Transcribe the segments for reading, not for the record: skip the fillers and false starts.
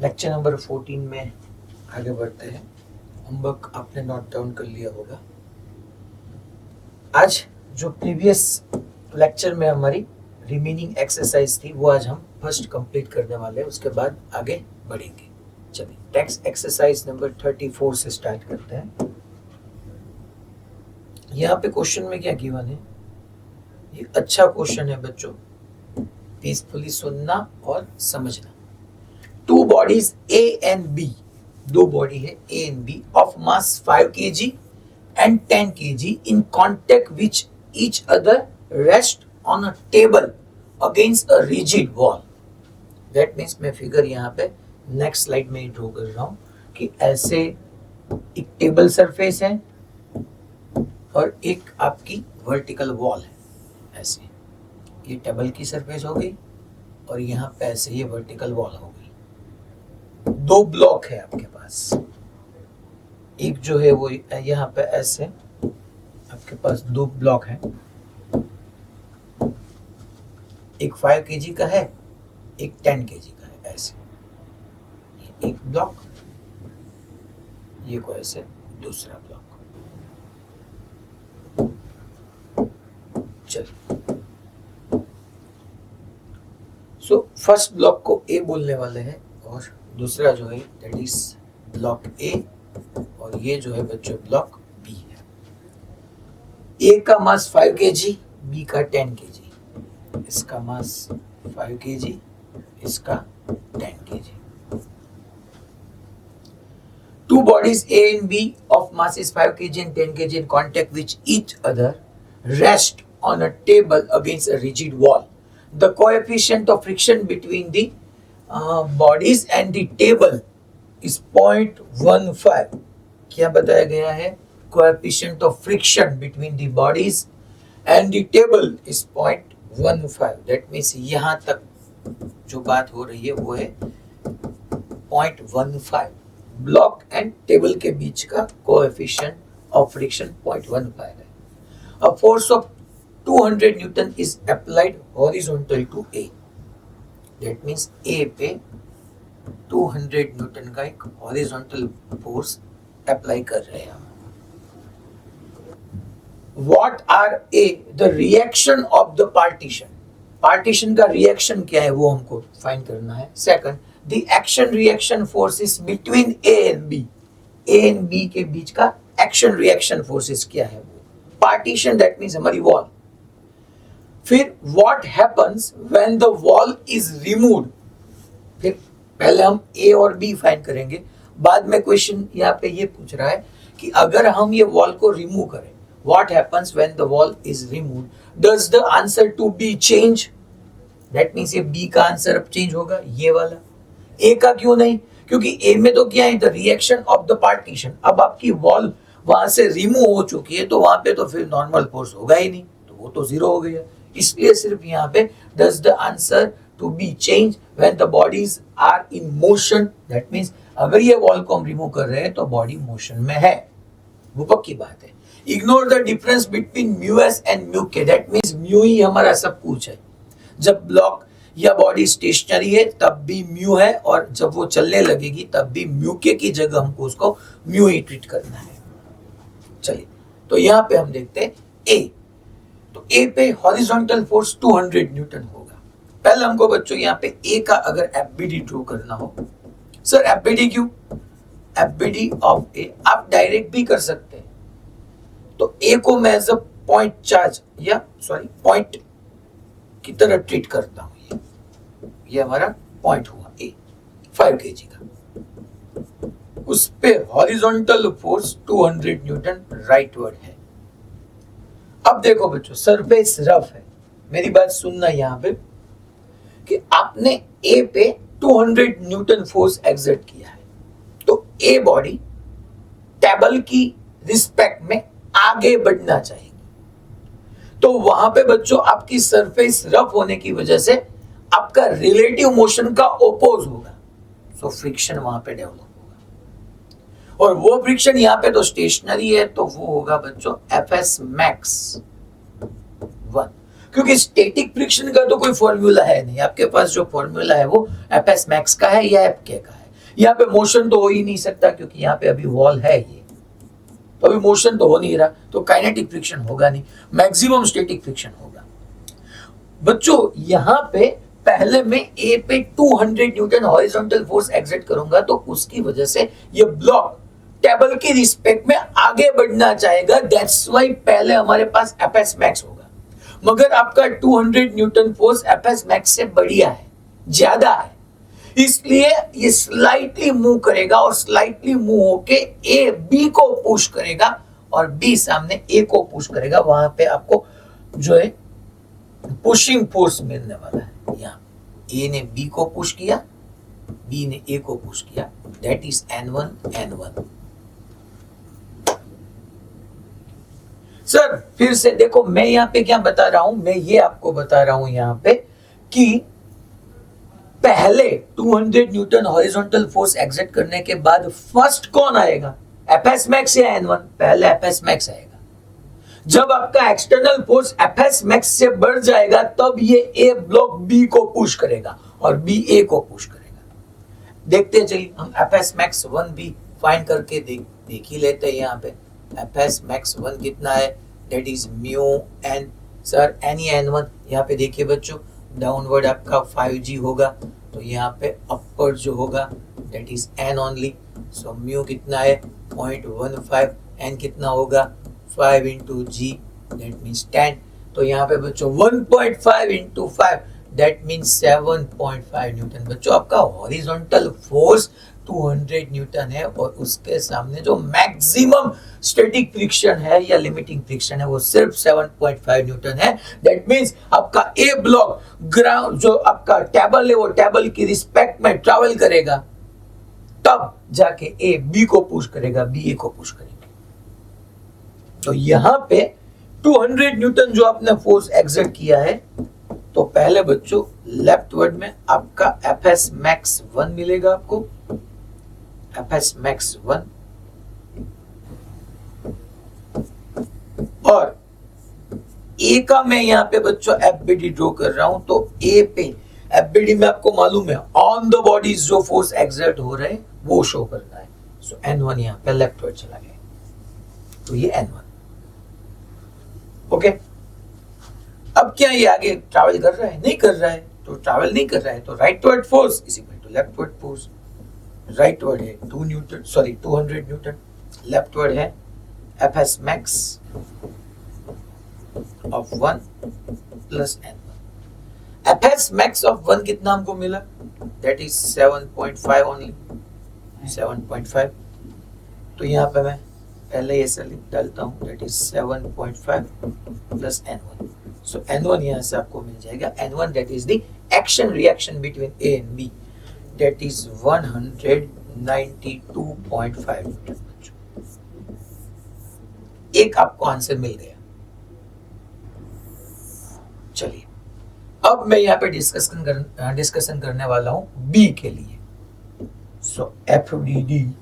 Lecture number 14 में आगे बढ़ते हैं। होमवर्क आपने नोट डाउन कर लिया होगा। आज जो प्रीवियस लेक्चर में हमारी रिमेनिंग एक्सरसाइज थी वो आज हम फर्स्ट कंप्लीट करने वाले हैं, उसके बाद आगे बढ़ेंगे। चलिए टेक्स्ट एक्सरसाइज नंबर 34 से स्टार्ट करते हैं। यहाँ पे क्वेश्चन में क्या गिवन है, ये अच्छा क्वेश्चन है बच्चों, पीसफुली सुनना और समझना। Two bodies A and B, दो बॉडी है A and B of mass 5 kg and 10 kg in contact which each other rest on a table against a rigid wall. That means मैं figure यहाँ पे next slide में draw कर रहा हूँ कि ऐसे एक टेबल सरफेस है और एक आपकी वर्टिकल वॉल है। ऐसे ये टेबल की सरफेस हो गई और यहाँ पे ऐसे ये वर्टिकल वॉल हो गई। दो ब्लॉक है आपके पास, एक जो है वो यहाँ पे ऐसे आपके पास दो ब्लॉक है, एक 5 kg का है, एक 10 kg का है। ऐसे एक ब्लॉक, ये को ऐसे दूसरा ब्लॉक। चलिए सो फर्स्ट ब्लॉक को ए बोलने वाले हैं और दूसरा जो है दैट इज ब्लॉक ए और ये जो है बच्चों ब्लॉक बी है। ए का मास 5 kg, बी का 10 kg। इसका मास 5 kg, इसका 10 kg। Two bodies A and B of mass is 5 kg and 10 kg in contact which each other rest on a table against a rigid wall. The coefficient of friction between the bodies and the table is 0.15. क्या बताया गया है? Coefficient of friction between the bodies and the table is 0.15. That means यहाँ तक जो बात हो रही है वो है 0.15. ब्लॉक एंड टेबल के बीच का कोएफिशिएंट ऑफ फ्रिक्शन 0.15 है। A force of 200 Newton is applied horizontal to A. That means A पे 200 न्यूटन का एक हॉरिजॉन्टल फोर्स अप्लाई कर रहे हैं। What are A the reaction of the partition? Partition का रिएक्शन क्या है वो हमको फाइंड करना है। Second, the action reaction forces between A and B. A and B के बीच का action reaction forces क्या है वो। पार्टीशन दैट मीन्स हमारी वॉल। फिर what happens when the wall is removed? फिर पहले हम A और B फाइंड करेंगे, बाद में क्वेश्चन यहाँ पे ये पूछ रहा है कि अगर हम ये वॉल को रिमूव करें, what happens when the wall is removed? Does the answer to B change? That means ये B का आंसर अब चेंज होगा, ये वाला। ए का क्यों नहीं? क्योंकि ए में तो क्या है, the reaction of the partition. अब आपकी वॉल वहां से रिमूव हो चुकी है तो वहां पे तो फिर नॉर्मल फोर्स होगा ही नहीं, तो वो तो जीरो हो गया। इसलिए सिर्फ यहाँ पे does the answer to be change when the bodies are in motion. That means अगर ये वॉल को हम रिमूव कर रहे हैं तो बॉडी मोशन में है, वो पक्की बात है। Ignore the difference between mu S and mu के। दैट मीन्स म्यू ही हमारा सब कुछ है। जब ब्लॉक या बॉडी स्टेशनरी है तब भी म्यू है और जब वो चलने लगेगी तब भी म्यू के की जगह हमको उसको म्यू ही ट्रीट करना है। चलिए तो यहाँ पे हम देखते हैं ए। तो ए पे हॉरिजॉन्टल फोर्स 200 न्यूटन होगा। पहले हमको बच्चों यहाँ पे ए का अगर एफबीडी ड्रॉ करना हो, सर एफबीडी क्यों? एफबीडी ऑफ ए आप डायरेक्ट भी कर सकते हैं। तो ए को मैं एज अ पॉइंट चार्ज या सॉरी पॉइंट की तरह ट्रीट करता हूं। ये हमारा पॉइंट हुआ ए 5 kg का, उस पे हॉरिजॉन्टल फोर्स 200 न्यूटन राइटवर्ड है। अब देखो बच्चों सरफेस रफ है, मेरी बात सुनना यहाँ पे कि आपने ए पे 200 न्यूटन फोर्स एक्सर्ट किया है, तो ए बॉडी टेबल की रिस्पेक्ट में आगे बढ़ना चाहिए। तो वहां पे बच्चों आपकी सरफेस रफ होने की वजह से आपका रिलेटिव मोशन का ओपोज होगा, सो फ्रिक्शन वहां पे डेवलप होगा। और वो फ्रिक्शन यहाँ पे तो स्टेशनरी है तो वो होगा बच्चों एफएस मैक्स 1, क्योंकि स्टैटिक फ्रिक्शन का तो कोई फॉर्मूला है नहीं। आपके पास जो फॉर्मूला है वो एफएस मैक्स का है या एफ के का है। यहाँ पे मोशन तो हो ही नहीं सकता क्योंकि यहाँ पे अभी वॉल है ये, तो अभी मोशन तो हो नहीं रहा, तो काइनेटिक फ्रिक्शन होगा नहीं, मैक्सिमम स्टैटिक फ्रिक्शन होगा। बच्चों यहाँ पे पहले मैं ए पे 200 न्यूटन हॉरिजॉन्टल फोर्स एग्जर्ट करूंगा, तो उसकी वजह से ये ब्लॉक टेबल की रिस्पेक्ट में आगे बढ़ना चाहेगा, दैट्स व्हाई पहले हमारे पास एफएस मैक्स होगा। मगर आपका 200 न्यूटन फोर्स एफएस मैक्स से बढ़िया है, ज्यादा है, इसलिए ये स्लाइटली मूव करेगा और स्लाइटली मूव होके ए बी को पुश करेगा और बी सामने ए को पुश करेगा। वहां पे आपको जो है पुशिंग फोर्स मिलने वाला है। यहाँ ए ने बी को पुश किया, बी ने ए को पुश किया, that is N1 N1। Sir फिर से देखो, मैं यहाँ पे क्या बता रहा हूं, मैं ये आपको बता रहा हूं यहाँ पे कि पहले 200 न्यूटन हॉरिजॉन्टल फोर्स एग्जर्ट करने के बाद फर्स्ट कौन आएगा, एफएस मैक्स या N1? पहले एफएस मैक्स आएगा। जब आपका एक्सटर्नल फोर्स एफएस मैक्स से बढ़ जाएगा तब ये ए ब्लॉक बी को पुश करेगा और बी ए को पुश करेगा। देखते चलिए, हम एफएस मैक्स 1 भी फाइंड करके देख ही लेते हैं। यहाँ पे एफएस मैक्स 1 कितना है, that is mu N. Sir N या N1? यहाँ पे देखिए बच्चों, डाउनवर्ड आपका 5G होगा, तो यहाँ पे अपर जो होगा that is N only. So mu कितना है 0.15, एन कितना होगा 5 इंटू जी, दैट मीन्स 10। तो यहाँ पे बच्चों 1.5 इंटू 5 दैट मीन्स 7.5 न्यूटन। बच्चों आपका हॉरिजॉन्टल फोर्स 200 न्यूटन है और उसके सामने जो मैक्सिमम स्टैटिक फ्रिक्शन है या लिमिटिंग फ्रिक्शन है वो सिर्फ 7.5 न्यूटन है। दैट मीन्स आपका ए ब्लॉक ग्राउंड जो आपका टेबल है वो टेबल की रिस्पेक्ट में ट्रैवल करेगा, तब जाके ए बी को पुश करेगा, बी ए को पुश करेगा। तो यहां पे 200 न्यूटन जो आपने फोर्स एक्सर्ट किया है, तो पहले बच्चों लेफ्ट वर्ड में आपका एफएस मैक्स 1 मिलेगा आपको, एफएस मैक्स 1, और ए का मैं यहाँ पे बच्चों एफबीडी ड्रॉ कर रहा हूं। तो ए पे एफबीडी में आपको मालूम है ऑन द बॉडीज जो फोर्स एक्सर्ट हो रहे हैं वो शो करना है। सो N1 यहाँ पे लेफ्ट वर्ड चला गया, तो ये N1। ओके, अब क्या ये आगे ट्रैवल कर रहा है? नहीं कर रहा है। तो ट्रैवल नहीं कर रहा है तो rightward force is equal to leftward force. Rightward है 200 न्यूटन, लेफ्ट वर्ड है FS max of 1 plus N1। FS max of 1 कितना हमको मिला, दैट इज 7.5 ओनली, 7.5। तो यहाँ पे मैं पहले ऐसे लिख डालता हूँ, that is 7.5 plus N1। So N1 यहाँ से आपको मिल जाएगा, N1 that is the action reaction between A and B, that is 192.5 Newton. एक आपको आंसर मिल गया। चलिए अब मैं यहाँ पे डिस्कशन करने वाला हूं B के लिए। सो FBD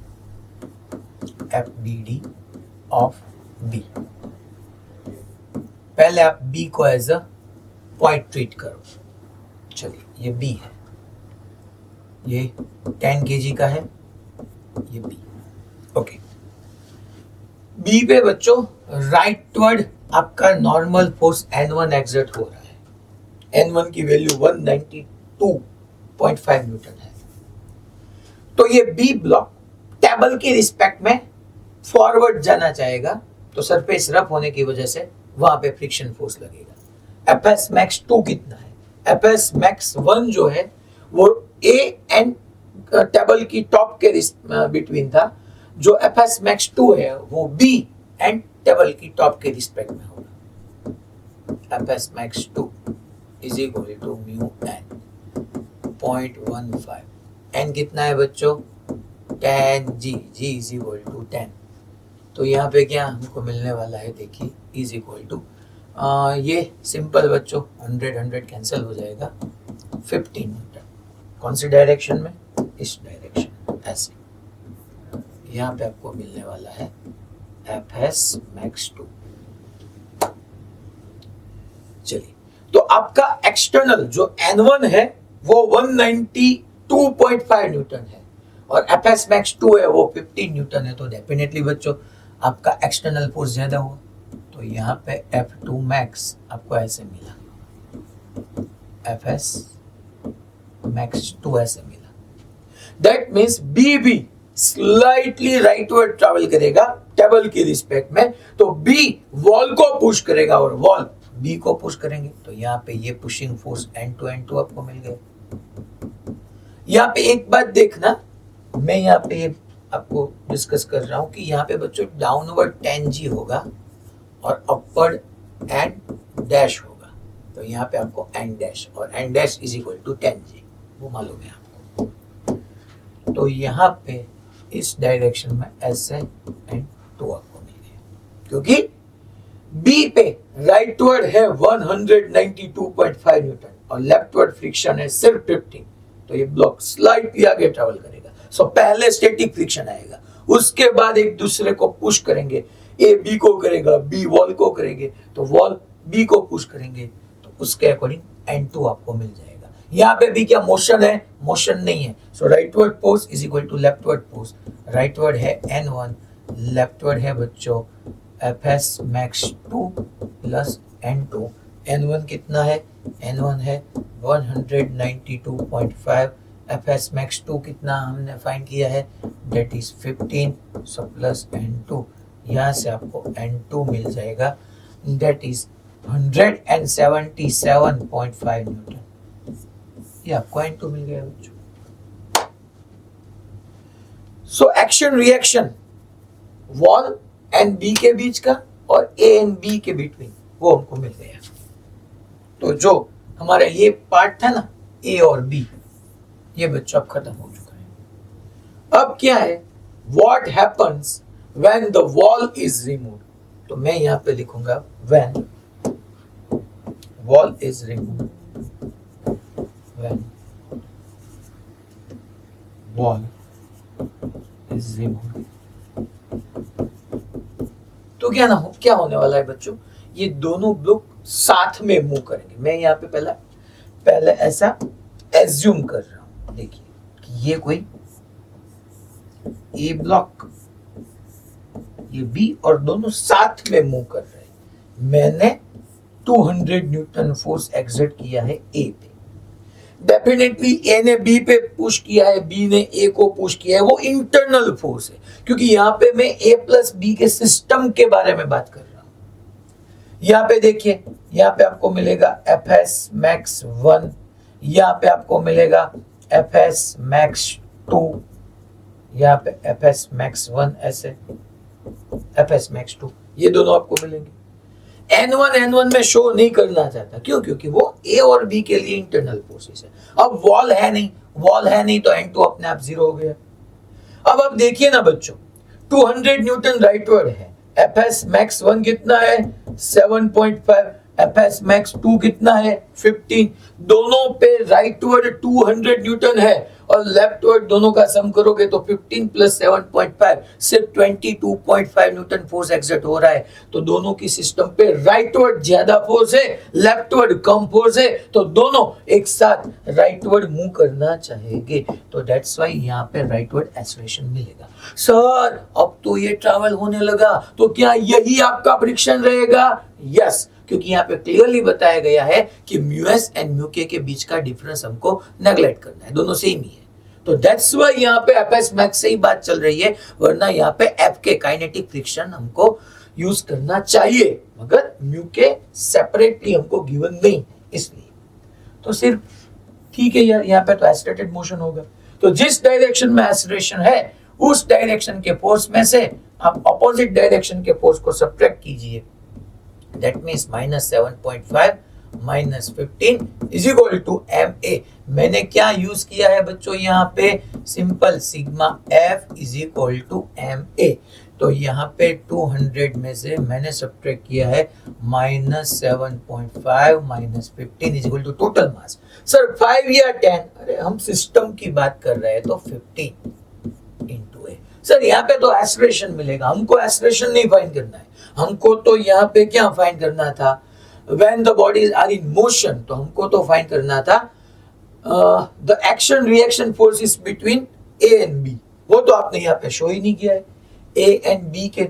ऑफ B। पहले आप B को एज अ पॉइंट ट्रीट करो। चलिए ये B है, ये 10 kg का है, ये B। ओके, B पे बच्चों राइटवर्ड आपका नॉर्मल फोर्स N1 एक्सर्ट हो रहा है। N1 की वैल्यू 192.5 न्यूटन है। तो ये B ब्लॉक टेबल की रिस्पेक्ट में फॉरवर्ड जाना चाहेगा, तो सरफेस रफ होने की वजह से वहां पे फ्रिक्शन फोर्स लगेगा। एफएस मैक्स 2 कितना है, एफएस मैक्स 1 जो है वो ए एंड टेबल की टॉप के बिटवीन था, जो एफएस मैक्स 2 है वो बी एंड टेबल की टॉप के रिस्पेक्ट में होगा। FS max 2 is equal to mu N 0.15। N कितना है बच्चों 10 G, G is equal to 10। तो यहाँ पे क्या हमको मिलने वाला है, देखिए इज इक्वल टू ये सिंपल बच्चों 100 कैंसिल हो जाएगा, 15 न्यूटन। कौन सी डायरेक्शन में, इस डायरेक्शन, ऐसे यहाँ पे आपको मिलने वाला है एफएस मैक्स 2। चलिए, तो आपका एक्सटर्नल जो N1 है वो 192.5 न्यूटन है, और एफएस मैक्स 2 है वो 15 न्यूटन है, तो डेफिनेटली बच्चों आपका एक्सटर्नल फोर्स ज्यादा हुआ। तो यहाँ पे F2 मैक्स आपको ऐसे मिला, एफएस मैक्स 2 ऐसे मिला। दैट मीन्स बी भी स्लाइटली राइटवर्ड ट्रैवल करेगा टेबल की रिस्पेक्ट में, तो बी वॉल को पुश करेगा और वॉल बी को पुश करेंगे। तो यहाँ पे ये पुशिंग फोर्स N2 आपको मिल गया। यहाँ पे एक बात देखना, मैं यहाँ पे आपको डिस्कस कर रहा हूं कि यहाँ पे बच्चों डाउनवर्ड 10G होगा और अपवर्ड N डैश होगा। तो यहाँ पे आपको N डैश और N dash is equal to 10G, वो मालूम है आपको। तो यहाँ पे इस डायरेक्शन में ऐसे N2 आपको मिल गया, क्योंकि बी पे राइटवर्ड है 192.5 न्यूटन और लेफ्टवर्ड फ्रिक्शन है सिर्फ 15। तो ये ब्लॉक स्लाइटली आगे ट्रैवल करेगा। सो पहले स्टैटिक फ्रिक्शन आएगा, उसके बाद एक दूसरे को पुश करेंगे, ए बी को करेगा, बी वॉल को करेंगे, तो वॉल बी को पुश करेंगे, तो उसके अकॉर्डिंग N2 आपको मिल जाएगा। यहाँ पे भी क्या मोशन है? मोशन नहीं है। So rightward force is equal to leftward force. Rightward है N1, लेफ्टवर्ड है बच्चों FS max 2 plus N2। N1 कितना है? N1 है 192.5। एफएस मैक्स 2 कितना हमने फाइंड किया है? That is 15। So plus N2, यहाँ से आपको N2 मिल जाएगा, दैट इज 177.5 न्यूटन। ये आपको N2 मिल गया बच्चों। So action reaction wall and B के बीच का और ए एंड बी के बिटवीन, वो हमको मिल गया। तो जो हमारा ये पार्ट था ना ए और बी, ये बच्चों अब खत्म हो चुका है। अब क्या है? What happens when the wall is removed. तो मैं यहां पे लिखूंगा when wall is removed, when wall is removed. तो क्या होने वाला है बच्चों? ये दोनों ब्लॉक साथ में मूव करेंगे। मैं यहाँ पे पहले ऐसा एज्यूम कर रहा हूं, देखिए कि ये कोई ए ब्लॉक, ये बी, और दोनों साथ में मूव कर रहे हैं। मैंने 200 न्यूटन फोर्स एक्सर्ट किया है ए पे, डेफिनेटली ए ने बी पे पुश किया है, बी ने ए को पुश किया है, वो इंटरनल फोर्स है, क्योंकि यहाँ पे मैं ए प्लस बी के सिस्टम के बारे में बात कर रहा हूं। यहाँ पे देखिए, यहाँ पे आपको मिलेगा एफएस मैक्स 1, यहाँ पे आपको मिलेगा एफएस मैक्स 2, यहाँ पे एफएस मैक्स 1, ऐसे एफएस मैक्स 2, ये दोनों आपको मिलेंगे। N1 में शो नहीं करना चाहता, क्यों? क्योंकि वो ए और बी के लिए इंटरनल फोर्सेस है। अब वॉल है नहीं तो N2 अपने आप 0 हो गया। अब देखिए ना बच्चों, 200 न्यूटन राइटवर्ड है, एफएस मैक्स 1 कितना है? 7.5। एफएस मैक्स 2 कितना है? 15। दोनों पे राइटवर्ड 200 न्यूटन है और लेफ्टवर्ड दोनों का सम करोगे तो 15 प्लस 7.5 सिर्फ 22.5 न्यूटन फोर्स एक्सर्ट हो रहा है। तो दोनों की सिस्टम पे राइटवर्ड ज्यादा फोर्स है, लेफ्टवर्ड कम फोर्स है, तो दोनों एक साथ राइटवर्ड मूव करना चाहेंगे। तो दैट्स व्हाई यहाँ पे राइटवर्ड एक्सेलरेशन मिलेगा। सर अब तो ये ट्रैवल होने लगा, तो क्या यही आपका प्रेडिक्शन रहेगा? यस, क्योंकि यहाँ पे क्लियरली बताया गया है कि म्यूएस एंड म्यूके के बीच का डिफरेंस हमको नेगलेक्ट करना है, दोनों सेम ही है। तो दैट्स व्हाई यहाँ पे एफएस मैक्स से ही बात चल रही है, वरना यहाँ पे एफ के काइनेटिक फ्रिक्शन हमको यूज करना चाहिए, मगर म्यूके सेपरेटली हमको गिवन नहीं, इसलिए तो सिर्फ ठीक है यार, यहाँ पे तो एक्सेलरेटेड मोशन होगा। तो जिस डायरेक्शन में एक्सेलरेशन है उस डायरेक्शन के फोर्स में से आप अपोजिट डायरेक्शन के फोर्स को सब्ट्रैक्ट कीजिए। That means -7.5 - 15 is equal to MA। मैंने क्या यूज किया है बच्चों? यहाँ पे simple sigma F is equal to MA। तो यहाँ पे 200 में से मैंने सब्ट्रैक्ट किया है -7.5 - 15 is equal to total mass. Sir 5 या 10? अरे हम सिस्टम की बात कर रहे हैं, तो 15 इंटू A। सर यहाँ पे तो एक्सेलरेशन मिलेगा, हमको एक्सेलरेशन नहीं फाइंड करना है, हमको तो यहाँ पे क्या फाइंड करना था? When the bodies are in motion, तो हमको तो फाइंड करना था the action reaction forces between A and B, वो तो आपने यहाँ पे शो ही नहीं किया है। ए एंड बी के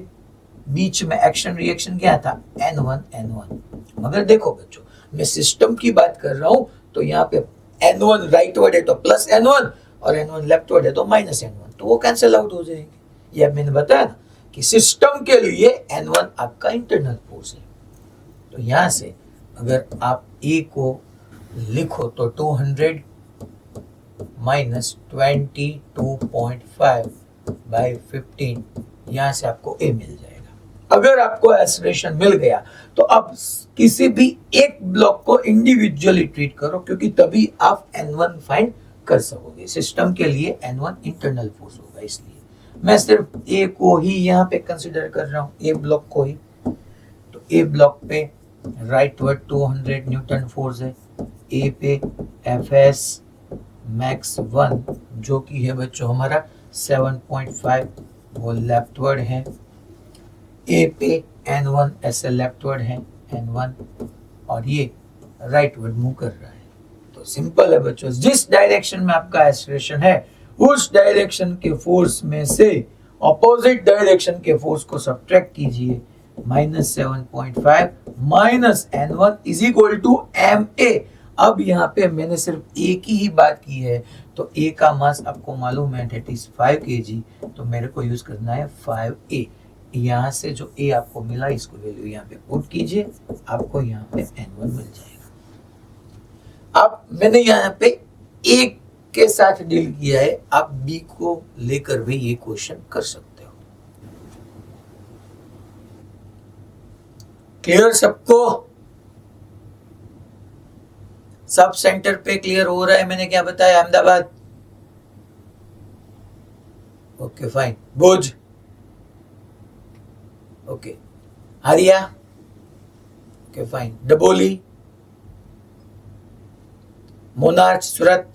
बीच में एक्शन रिएक्शन क्या था, N1 N1। मगर देखो बच्चों, मैं सिस्टम की बात कर रहा हूं, तो यहाँ पे N1 राइट वर्ड है तो प्लस N1 और N1 लेफ्ट वर्ड है तो माइनस N1, तो वो कैंसिल आउट हो जाएंगे। ये अब मैंने बताया ना कि सिस्टम के लिए N1 आपका इंटरनल फोर्स है। तो यहां से अगर आप A को लिखो तो 200 माइनस 22.5 बाई 15, यहां से आपको A मिल जाएगा। अगर आपको एक्सेलरेशन मिल गया तो आप किसी भी एक ब्लॉक को इंडिविजुअली ट्रीट करो, क्योंकि तभी आप N1 फाइंड कर सकोगे। सिस्टम के लिए N1 इंटरनल फोर्स होगा, इसलिए मैं सिर्फ A को ही यहाँ पे कंसिडर कर रहा हूँ, A ब्लॉक को ही। तो A ब्लॉक पे राइट वर्ड 200 न्यूटन फोर्स है, A पे Fs मैक्स 1 जो कि है बच्चों हमारा 7.5, वो लेफ्ट वर्ड है। A पे N1 ऐसे लेफ्ट वर्ड है N1, और ये राइट वर्ड मूव कर रहा है। तो सिंपल है बच्चों, जिस डायरेक्शन में आपका एक्सेलरेशन है उस डायरेक्शन के फोर्स में से ऑपोजिट डायरेक्शन के फोर्स को सब्ट्रैक्ट कीजिए। Minus 7.5 minus N1 is equal to MA। अब यहाँ पे मैंने सिर्फ A की ही बात की है, तो A का मास आपको मालूम है दैट इज 5 kg, तो मेरे को यूज करना है 5A। यहाँ से जो A आपको मिला इसको वैल्यू यहाँ पे पुट कीजिए, आपको यहाँ पे N1 मिल जाएगा। अब मैंने यहाँ पे A के साथ डील किया है, आप B को लेकर भी ये क्वेश्चन कर सकते हो। क्लियर सबको? सब सेंटर पे क्लियर हो रहा है? मैंने क्या बताया, Ahmedabad? Okay fine. Bhuj? Okay. हरिया? Okay fine. डबोली? Monarch Surat?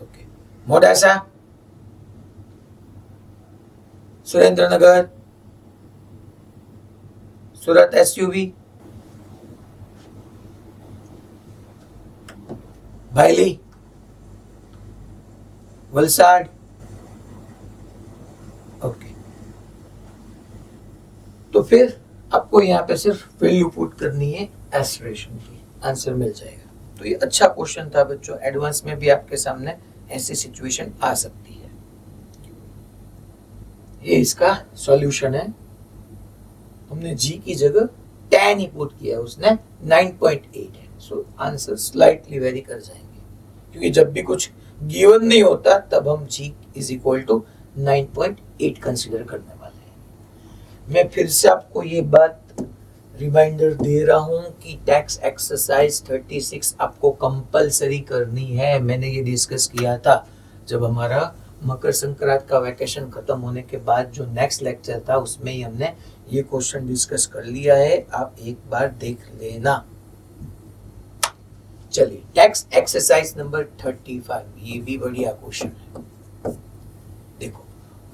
Okay. Modasa? Surendranagar? Surat SUV? Bhayli? Valsad? Okay. तो फिर आपको यहाँ पे सिर्फ वैल्यू पुट करनी है एक्सेलरेशन की, आंसर मिल जाएगा। तो ये अच्छा क्वेश्चन था बच्चों, एडवांस में भी आपके सामने ऐसी सिचुएशन आ सकती है। ये इसका सॉल्यूशन है। हमने G की जगह 10 ही पुट किया, उसने 9.8 है। सो आंसर स्लाइटली वेरी कर जाएंगे, क्योंकि जब भी कुछ गिवन नहीं होता तब हम G is equal to 9.8 consider करने वाले हैं। मैं फिर से आपको ये बात रिमाइंडर दे रहा हूं कि टैक्स एक्सरसाइज 36 आपको कंपलसरी करनी है। मैंने ये डिस्कस किया था जब हमारा मकर संक्रांति का वैकेशन खत्म होने के बाद जो नेक्स्ट लेक्चर था, उसमें ही हमने ये क्वेश्चन डिस्कस कर लिया है। आप एक बार देख लेना। चलिए, टैक्स एक्सरसाइज नंबर 35, ये भी बढ़िया क्वेश्चन है। देखो,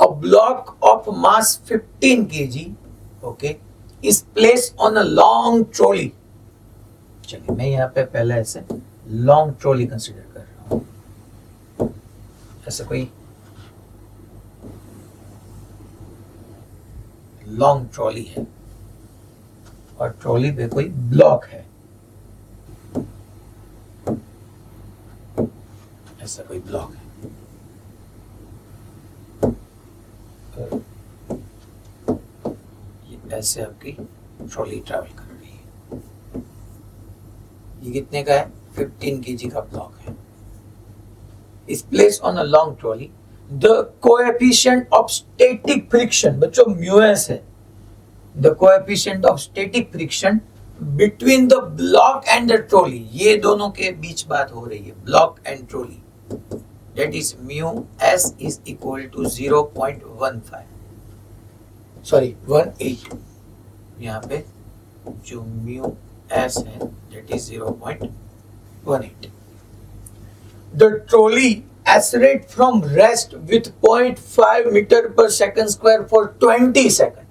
a block of mass 15 kg okay is place on a long trolley. चलिए, मैं यहाँ पे पहले ऐसे लॉन्ग ट्रॉली कंसीडर कर रहा हूं। ऐसा कोई लॉन्ग ट्रॉली है और ट्रॉली पे कोई ब्लॉक है, ऐसा कोई ब्लॉक है। ये ऐसे आपकी ट्रॉली ट्रैवल कर रही है। ये कितने का है? 15 kg का ब्लॉक है। इस place on a long trolley, the coefficient of static friction, बच्चों म्यूएस है, the coefficient of static friction between the block and the trolley, ये दोनों के बीच बात हो रही है, block and trolley, that is mu s is equal to 0.15, sorry 18। यहाँ पे जो mu s है that is 0.18। The trolley accelerate from rest with 0.5 meter per second square for 20 seconds।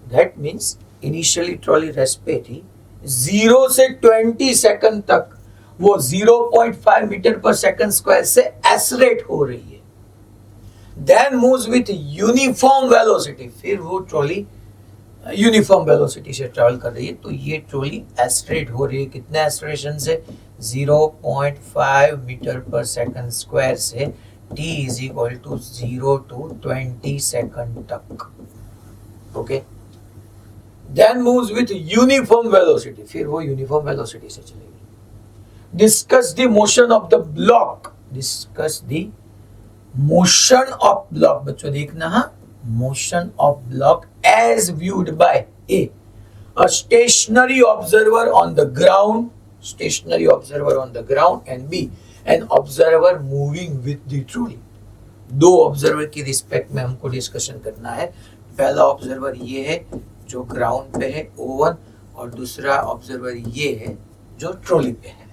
That means initially trolley rest पे थी, 0 से 20 second तक वो 0.5 metre per second square से एसलेरेट हो रही है, then moves with uniform velocity, फिर वो ट्रॉली यूनिफॉर्म वेलोसिटी से ट्रैवल कर रही है, तो ये ट्रॉली एसलेरेट हो रही है कितने एक्सेलरेशन से, 0.5 मीटर पर सेकंड स्क्वायर से t is equal to 0 to 20 second तक, okay. Then moves with uniform velocity, फिर वो यूनिफॉर्म वेलोसिटी से चलेगी। Discuss the motion of the block, discuss the motion of block, बच्चों देखना, हाँ, motion of block as viewed by a stationary observer on the ground, stationary observer on the ground, and b an observer moving with the trolley। दो observer की respect में हमको discussion करना है। पहला ऑब्जर्वर ये है जो ग्राउंड पे है O1, और दूसरा ऑब्जर्वर ये है जो ट्रॉली पे है,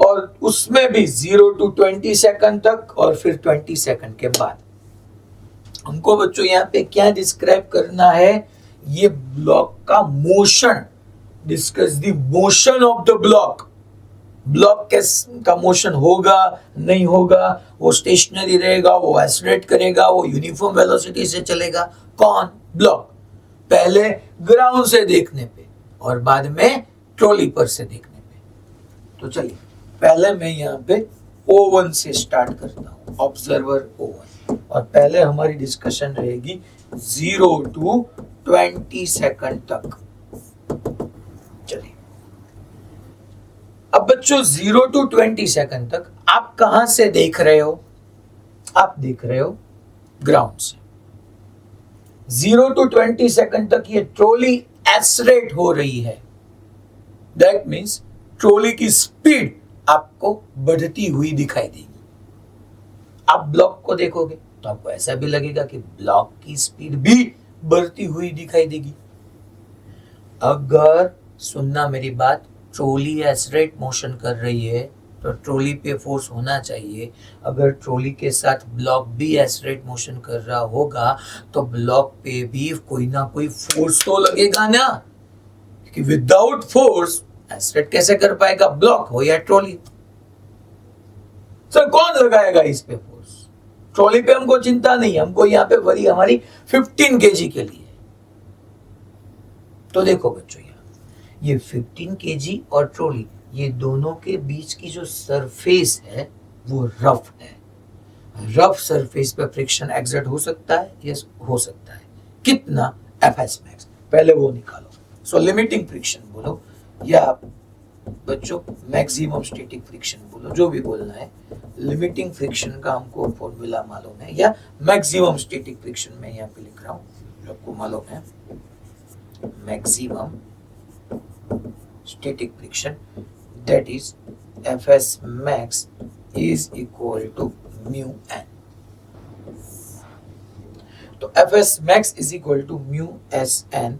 और उसमें भी 0 to 20 सेकंड तक, और फिर 20 सेकंड के बाद हमको बच्चों यहाँ पे क्या डिस्क्राइब करना है, ये ब्लॉक का motion, discuss the motion of the block. Block का मोशन होगा नहीं होगा, वो स्टेशनरी रहेगा, वो एक्सेलरेट करेगा, वो यूनिफॉर्म वेलोसिटी से चलेगा, कौन, ब्लॉक, पहले ग्राउंड से देखने पे और बाद में ट्रॉली पर से देखने पे। तो चलिए पहले मैं यहाँ पे O1 से स्टार्ट करता हूँ, ऑब्जर्वर O1, और पहले हमारी डिस्कशन रहेगी 0 to 20 सेकंड तक। चलिए अब बच्चों 0 to 20 सेकंड तक आप कहां से देख रहे हो, आप देख रहे हो ग्राउंड से। 0 to 20 सेकंड तक ये ट्रॉली एक्सेलरेट हो रही है, दैट मींस ट्रॉली की स्पीड आपको बढ़ती हुई दिखाई देगी। आप ब्लॉक को देखोगे तो आपको ऐसा भी लगेगा कि ब्लॉक की स्पीड भी बढ़ती हुई दिखाई देगी। अगर सुनना मेरी बात, ट्रॉली एक्सेलरेट मोशन कर रही है तो ट्रॉली पे फोर्स होना चाहिए। अगर ट्रॉली के साथ ब्लॉक भी एक्सेलरेट मोशन कर रहा होगा तो ब्लॉक पे भी कोई ना कोई फोर्स तो लगेगा ना, क्योंकि विदाउट फोर्स एक्सेलरेट कैसे कर पाएगा, ब्लॉक हो या ट्रॉली। सर कौन लगाएगा इस पे फोर्स, ट्रॉली पे हमको चिंता नहीं, हमको यहाँ पे वरी हमारी 15 kg के लिए। तो देखो बच्चों, ये 15 kg और ट्रॉली, ये दोनों के बीच की जो सरफेस है वो रफ है। रफ सरफेस पे फ्रिक्शन एक्सर्ट हो सकता है, यस हो सकता है। कितना, एफएस मैक्स, पहले वो निकालो। सो लिमिटिंग फ्रिक्शन बोलो या बच्चों मैक्सिमम स्टैटिक फ्रिक्शन बोलो, जो भी बोलना है। लिमिटिंग फ्रिक्शन का हमको फॉर्मूला मालूम है, या मैक्सिमम स्टैटिक फ्रिक्शन में यहाँ पे लिख रहा हूँ जो आपको मालूम है। Maximum static friction, that is Fs max is equal to mu n। तो Fs max is equal to mu s n।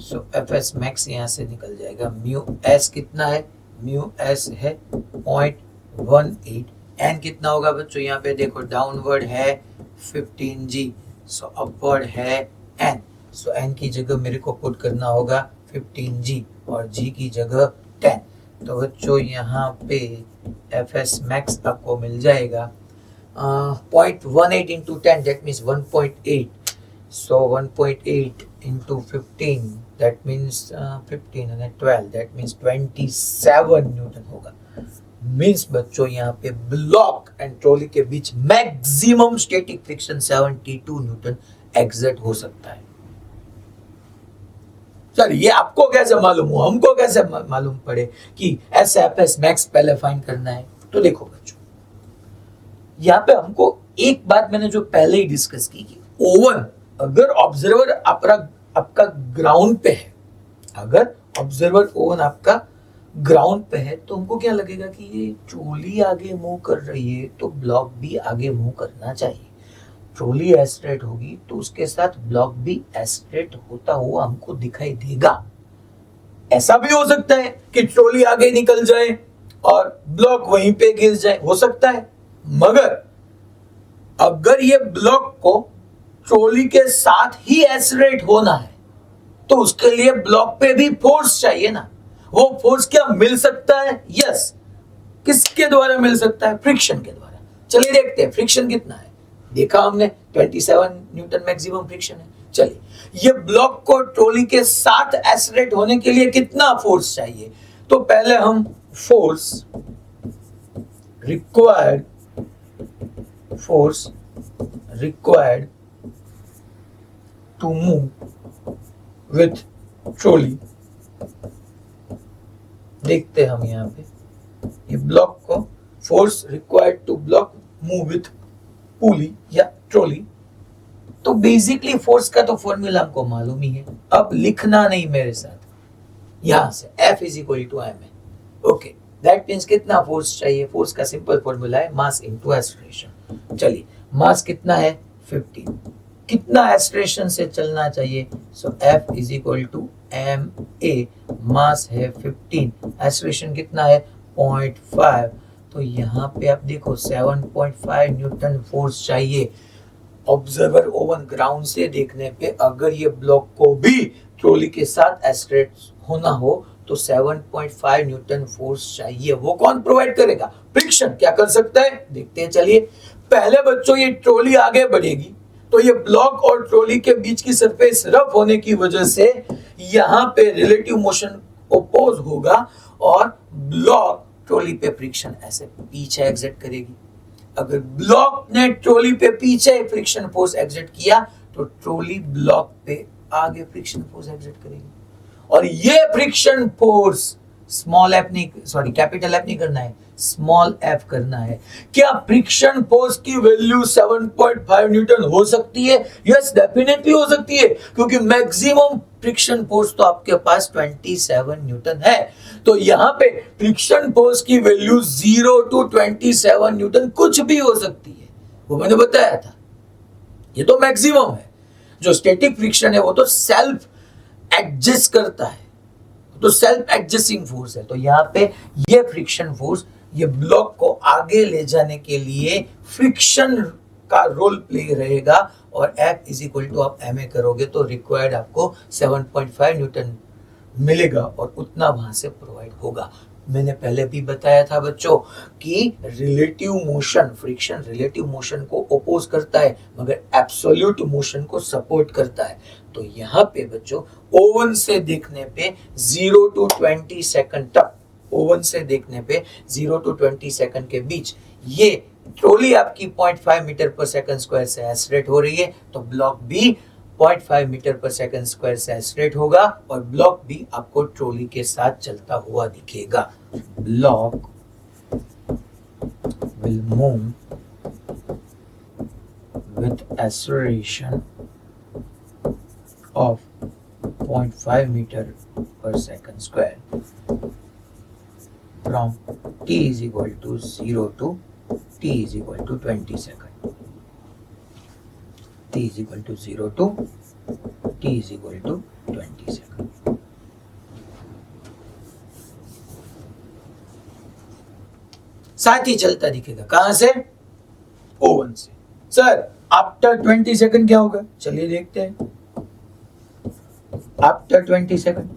so Fs max यहाँ से निकल जाएगा, mu s कितना है, mu s है 0.18, n कितना होगा बच्चों, यहाँ पे देखो डाउनवर्ड है 15g, so अपवर्ड है n, so n की जगह मेरे को पुट करना होगा 15g और g की जगह 10। तो बच्चों यहाँ पे Fs max आपको मिल जाएगा 0.18 into 10, that means 1.8। so 1.8 into 15, that means 15 and 12, that means 27 newton होगा। मीन्स बच्चों यहाँ पे ब्लॉक एंड ट्रॉली के बीच maximum static friction 72 newton exert हो सकता है। सर ये आपको कैसे मालूम हुआ, हमको कैसे मालूम पड़े कि एस मैक्स पहले फाइंड करना है। तो देखो बच्चों, यहाँ पे हमको एक बात मैंने जो पहले ही डिस्कस की कि O1, अगर ऑब्जर्वर आपका ग्राउंड पे है, अगर ऑब्जर्वर O1 आपका ग्राउंड पे है, तो हमको क्या लगेगा कि ये ट्रॉली आगे मूव कर रही है तो ब्लॉक भी आगे मूव करना चाहिए। ट्रॉली एक्सेलरेट होगी तो उसके साथ ब्लॉक भी एक्सेलरेट होता हुआ हमको दिखाई देगा। ऐसा भी हो सकता है कि ट्रॉली आगे निकल जाए और ब्लॉक वहीं पे गिर जाए, हो सकता है। मगर अगर ये ब्लॉक को ट्रॉली के साथ ही एक्सेलरेट होना है तो उसके लिए ब्लॉक पे भी फोर्स चाहिए ना। वो फोर्स क्या मिल सकता है? यस। किसके द्वारा मिल सकता है? फ्रिक्शन के द्वारा। चलिए देखते हैं फ्रिक्शन कितना है। देखा हमने 27 न्यूटन मैक्सिमम फ्रिक्शन है। चलिए, ये ब्लॉक को ट्रॉली के साथ एक्सेलरेट होने के लिए कितना फोर्स चाहिए? तो पहले हम force required to move with trolley देखते हैं हम यहाँ पे ये ब्लॉक को, force required to block move with pulley या ट्रॉली। तो बेसिकली फोर्स का तो फॉर्मूला हमको मालूम ही है, अब लिखना नहीं मेरे साथ, यहां से F is equal to ma। Okay, that means कितना फोर्स चाहिए? फोर्स का सिंपल फॉर्मूला है मास इनटू एक्सेलरेशन। चलिए, मास कितना है? 15। कितना एक्सेलरेशन से चलना चाहिए? So F is equal to ma, mass है 15, एक्सेलरेशन कितना है? 0.5। तो यहाँ पे आप देखो 7.5 न्यूटन फोर्स चाहिए। ऑब्जर्वर ओवन ग्राउंड से देखने पे अगर ये ब्लॉक को भी ट्रॉली के साथ एक्सेलरेट होना हो तो 7.5 न्यूटन फोर्स चाहिए। वो कौन प्रोवाइड करेगा? फ्रिक्शन। क्या कर सकता है? देखते हैं। चलिए, पहले बच्चों ये ट्रॉली आगे बढ़ेगी तो ये ब्लॉक और ट्रॉली के बीच की सरफेस रफ होने की वजह से यहाँ पे रिलेटिव मोशन ओपोज होगा और ब्लॉक ट्रॉली पे फ्रिक्शन ऐसे पीछे एग्जिट करेगी। अगर ब्लॉक ने ट्रॉली पे पीछे फ्रिक्शन फोर्स एग्जिट किया तो ट्रॉली ब्लॉक पे आगे फ्रिक्शन फोर्स एग्जिट करेगी। और ये फ्रिक्शन फोर्स स्मॉल एफ नहीं, सॉरी कैपिटल एफ नहीं करना है, स्मॉल एफ करना है। क्या फ्रिक्शन फोर्स की वैल्यू 7.5 न्यूटन हो सकती है? यस, डेफिनेटली हो सकती है, क्योंकि मैक्सिमम फ्रिक्शन फोर्स तो आपके पास 27 न्यूटन है। तो यहाँ पे फ्रिक्शन फोर्स की वैल्यू 0 to 27 न्यूटन कुछ भी हो सकती है, वो मैंने बताया था। ये तो मैक्सिमम है। जो स्टैटिक फ्रिक्शन है वो तो सेल्फ एडजस्ट करता है, तो सेल्फ एडजस्टिंग फोर्स है। तो यहाँ पे ये फ्रिक्शन फोर्स ये ब्लॉक को आगे ले जाने के लिए फ्रिक्शन का रोल प्ले रहेगा और F इज इक्वल टू आप ma करोगे तो रिक्वायर्ड आपको 7.5 न्यूटन मिलेगा और उतना वहां से प्रोवाइड होगा। मैंने पहले भी बताया था बच्चों कि relative motion, friction relative motion को ओपोज करता है मगर एब्सोल्यूट मोशन को सपोर्ट करता है। तो यहाँ पे बच्चों ओवन से देखने पे 0 to 20 सेकंड तक, ओवन से देखने पे 0 to 20 सेकंड के बीच ये ट्रॉली आपकी 0.5 मीटर पर सेकंड स्क्वायर से एक्सेलरेट हो रही है, तो ब्लॉक भी 0.5 मीटर पर सेकंड स्क्वायर से एक्सेलरेट होगा और ब्लॉक भी आपको ट्रॉली के साथ चलता हुआ दिखेगा। Block will move with acceleration of 0.5 meter per second square from t is equal to 0 to t is equal to 20 second. T is equal to 0 to t is equal to 20 second. साथ ही चलता दिखेगा। कहां से? Oven से। Sir after 20 second क्या होगा? चलिए देखते हैं। After 20 second,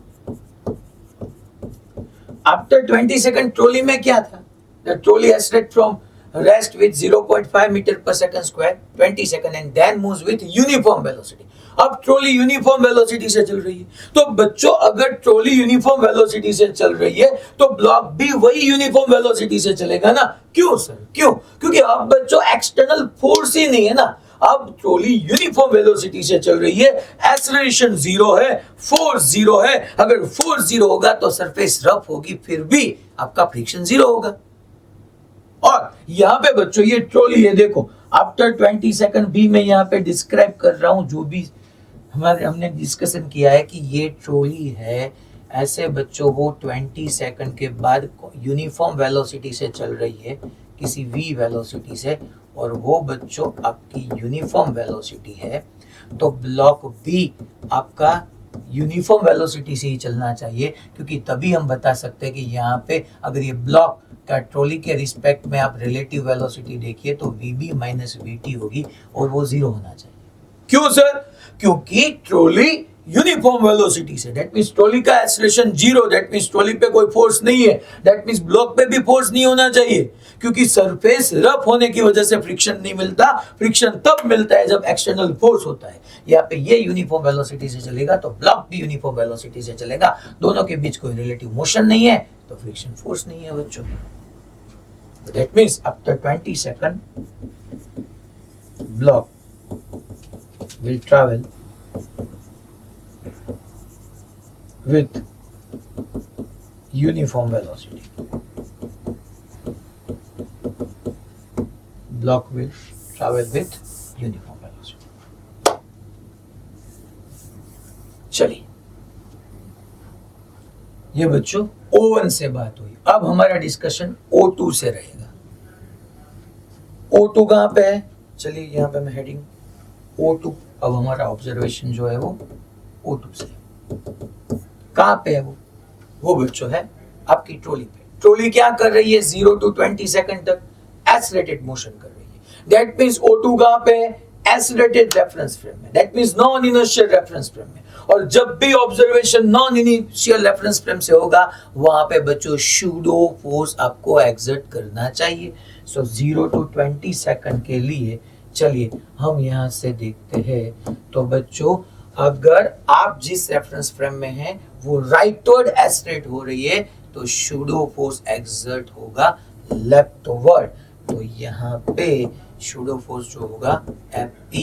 after 20 second trolley में क्या था? The trolley accelerate from rest with 0.5 metre per second square 20 second and then moves with uniform velocity. अब ट्रॉली यूनिफॉर्म वेलोसिटी से चल रही है, तो बच्चों अगर ट्रॉली यूनिफॉर्म वेलोसिटी से चल रही है तो ब्लॉक भी वही यूनिफॉर्म वेलोसिटी से चलेगा ना। क्यों सर? क्यों? क्योंकि अब बच्चों एक्सटर्नल फोर्स ही नहीं है ना, अब ट्रॉली यूनिफॉर्म वेलोसिटी से चल रही है, एक्सेलरेशन 0 है, फोर्स 0 है। अगर फोर्स 0 होगा तो सरफेस रफ होगी, फिर भी आपका फ्रिक्शन 0 होगा। और यहाँ पे बच्चों ये ट्रॉली है, देखो आफ्टर 20 सेकंड भी मैं यहाँ पे डिस्क्राइब कर रहा हूँ जो भी हमने डिस्कशन किया है कि ये ट्रॉली है। ऐसे बच्चों वो 20 सेकंड के बाद यूनिफॉर्म वेलोसिटी से चल रही है, किसी v वेलोसिटी से, और वो बच्चों आपकी यूनिफॉर्म वेलोसिटी है, तो ब्लॉक भी आपका यूनिफॉर्म वेलोसिटी से ही चलना चाहिए, क्योंकि तभी हम बता सकते हैं कि यहाँ पे अगर ये ब्लॉक का ट्रॉली के रिस्पेक्ट में आप रिलेटिव वेलोसिटी देखिए तो vb माइनस vt होगी और वो 0 होना चाहिए। क्यों सर? क्योंकि ट्रॉली यूनिफॉर्म वेलोसिटी से, दैट मीन्स ट्रॉली का acceleration zero, that means trolley पे कोई फोर्स नहीं है, दैट मीन्स ब्लॉक पे भी फोर्स नहीं होना चाहिए, क्योंकि सरफेस रफ होने की वजह से फ्रिक्शन नहीं मिलता। फ्रिक्शन तब मिलता है जब एक्सटर्नल फोर्स होता है। यहाँ पे ये यूनिफॉर्म वेलोसिटी से चलेगा तो ब्लॉक भी यूनिफॉर्म वेलोसिटी से चलेगा, दोनों के बीच कोई रिलेटिव मोशन नहीं है तो फ्रिक्शन फोर्स नहीं है बच्चों। That means after 20 second block will travel with uniform velocity. Block will travel with uniform velocity. चलिए, ये बच्चों O1 से बात हुई। अब हमारा डिस्कशन O2 से रहेगा। O2 कहां पे है? चलिए यहाँ पे मैं हेडिंग O2, अब हमारा ऑब्जर्वेशन जो है वो O2 से कहां पे है? वो बच्चों है आपकी ट्रॉली पे। ट्रॉली क्या कर रही है? 0 to 20 सेकंड तक एक्सेलरेटेड मोशन कर रही है। दैट मींस O2 कहां पे है? एक्सेलरेटेड रेफरेंस फ्रेम में, that means non inertial reference frame में। और जब भी observation non initial reference frame से होगा वहां पे बच्चों सूडो फोर्स आपको एक्सर्ट करना चाहिए। सो 0 to 20 सेकंड के लिए चलिए हम यहां से देखते हैं। तो बच्चों अगर आप जिस रेफरेंस फ्रेम में हैं वो राइटवर्ड एक्सेलरेट हो रही है तो सूडो फोर्स एक्सर्ट होगा लेफ्टवर्ड। तो यहाँ पे सूडो फोर्स जो होगा Fp,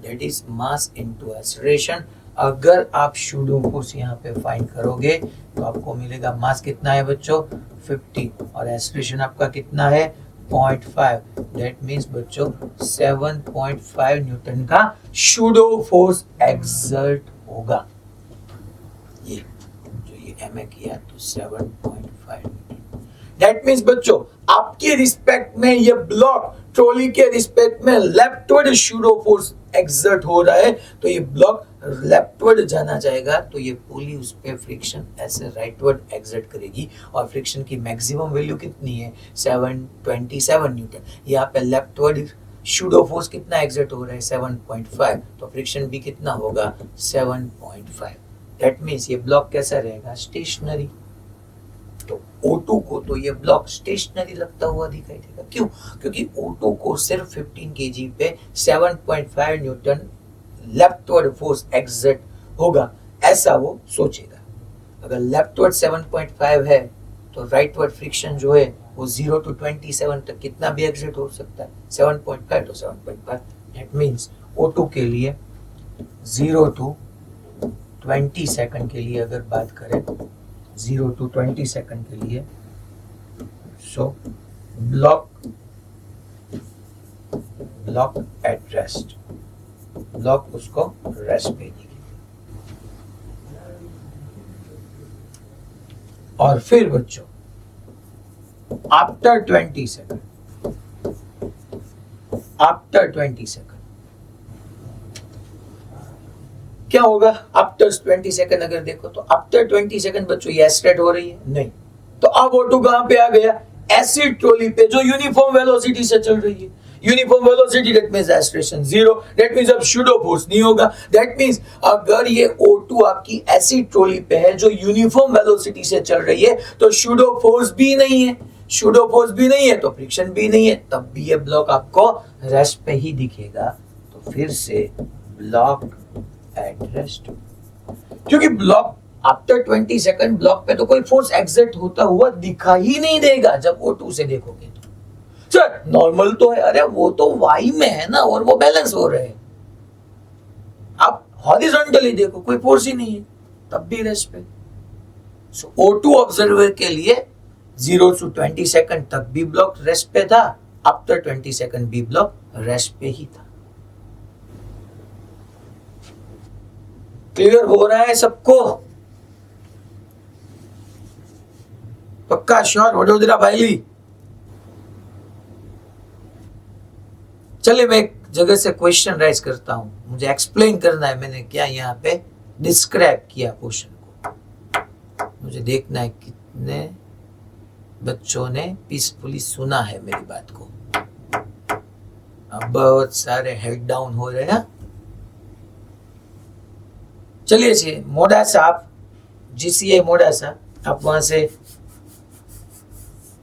that is mass into acceleration. अगर आप सूडो फोर्स यहाँ पे फाइंड करोगे तो आपको मिलेगा मास कितना है बच्चों? 50, और एक्सेलरेशन आपका कितना है? 0.5। दैट मींस बच्चों 7.5 न्यूटन का सूडो फोर्स एक्सर्ट होगा। ये जो ये एम किया तो 7.5 न्यूटन। दैट मींस बच्चों आपके रिस्पेक्ट में ये ब्लॉक ट्रॉली के रिस्पेक्ट में लेफ्टवर्ड सूडो फोर्स एक्सर्ट हो रहा है, तो ये ब्लॉक लेफ्टवर्ड जाना चाहेगा तो ये पुली उस पे फ्रिक्शन ऐसे राइटवर्ड एक्सर्ट करेगी। और फ्रिक्शन की मैक्सिमम वैल्यू कितनी है? 727 न्यूटन। यहाँ पे लेफ्टवर्ड सूडो फोर्स कितना एक्सर्ट हो रहा है? 7.5, तो फ्रिक्शन भी कितना होगा? 7.5। दैट मींस ये ब्लॉक कैसा रहेगा? स्टेशनरी। तो O2 को तो ये ब्लॉक स्टेशनरी लगता हुआ दिखाई देगा। क्यों? क्योंकि O2 को सिर्फ 15 kg पे 7.5 न्यूटन लेफ्टवर्ड फोर्स एक्सर्ट होगा, ऐसा वो सोचेगा। अगर लेफ्टवर्ड 7.5 है तो राइटवर्ड फ्रिक्शन जो है वो 0 to 27 तक कितना भी एक्सर्ट हो सकता है? 7.5 तो 7.5। दैट मींस O2 के लिए 0 to 20 सेकंड के लिए अगर बात करें, 0 to 20 सेकंड के लिए, so block at rest, block उसको रेस्ट पे देगी। और फिर बच्चों आफ्टर 20 सेकंड क्या होगा? आफ्टर 20 सेकंड अगर देखो तो आफ्टर 20 सेकंड बच्चों ये एक्सेलरेट हो रही है नहीं, तो अब O2 कहां पे आ गया? एसिड ट्रॉली पे जो यूनिफॉर्म वेलोसिटी से चल रही है। Uniform velocity that means acceleration 0, that means अब सूडो फोर्स नहीं होगा। दैट मींस अगर ये O2 आपकी एसिड ट्रॉली पे है जो यूनिफॉर्म वेलोसिटी से चल रही है तो सूडो फोर्स भी नहीं है, सूडो फोर्स भी नहीं है तो फ्रिक्शन भी नहीं है, तब भी ये ब्लॉक आपको रेस्ट पे ही दिखेगा। तो फिर से ब्लॉक एट रेस्ट, क्योंकि ब्लॉक आफ्टर 20 सेकंड ब्लॉक पे तो कोई फोर्स एक्सर्ट होता हुआ दिखाई ही नहीं देगा जब O2 से देखोगे तो। सर नॉर्मल तो है, अरे वो तो वाई में है ना और वो बैलेंस हो रहे हैं। आप हॉरिजॉन्टली देखो कोई फोर्स ही नहीं है, तब भी रेस्ट पे। सो O2 ऑब्जर्वर के लिए 0 to 20 सेकंड तक भी ब्लॉक रेस्ट पे था, आफ्टर 20 सेकंड भी ब्लॉक रेस्ट पे ही था। क्लियर हो रहा है सबको? पक्का श्योर? वडोदरा भाईली। चलिए मैं एक जगह से क्वेश्चन राइज करता हूं, मुझे एक्सप्लेन करना है मैंने क्या यहाँ पे डिस्क्राइब किया क्वेश्चन को। मुझे देखना है कितने बच्चों ने पीसफुली सुना है मेरी बात को। अब बहुत सारे हेड डाउन हो रहे हैं। चलिए जी, मोडासा, आप GCA मोडासा, आप वहां से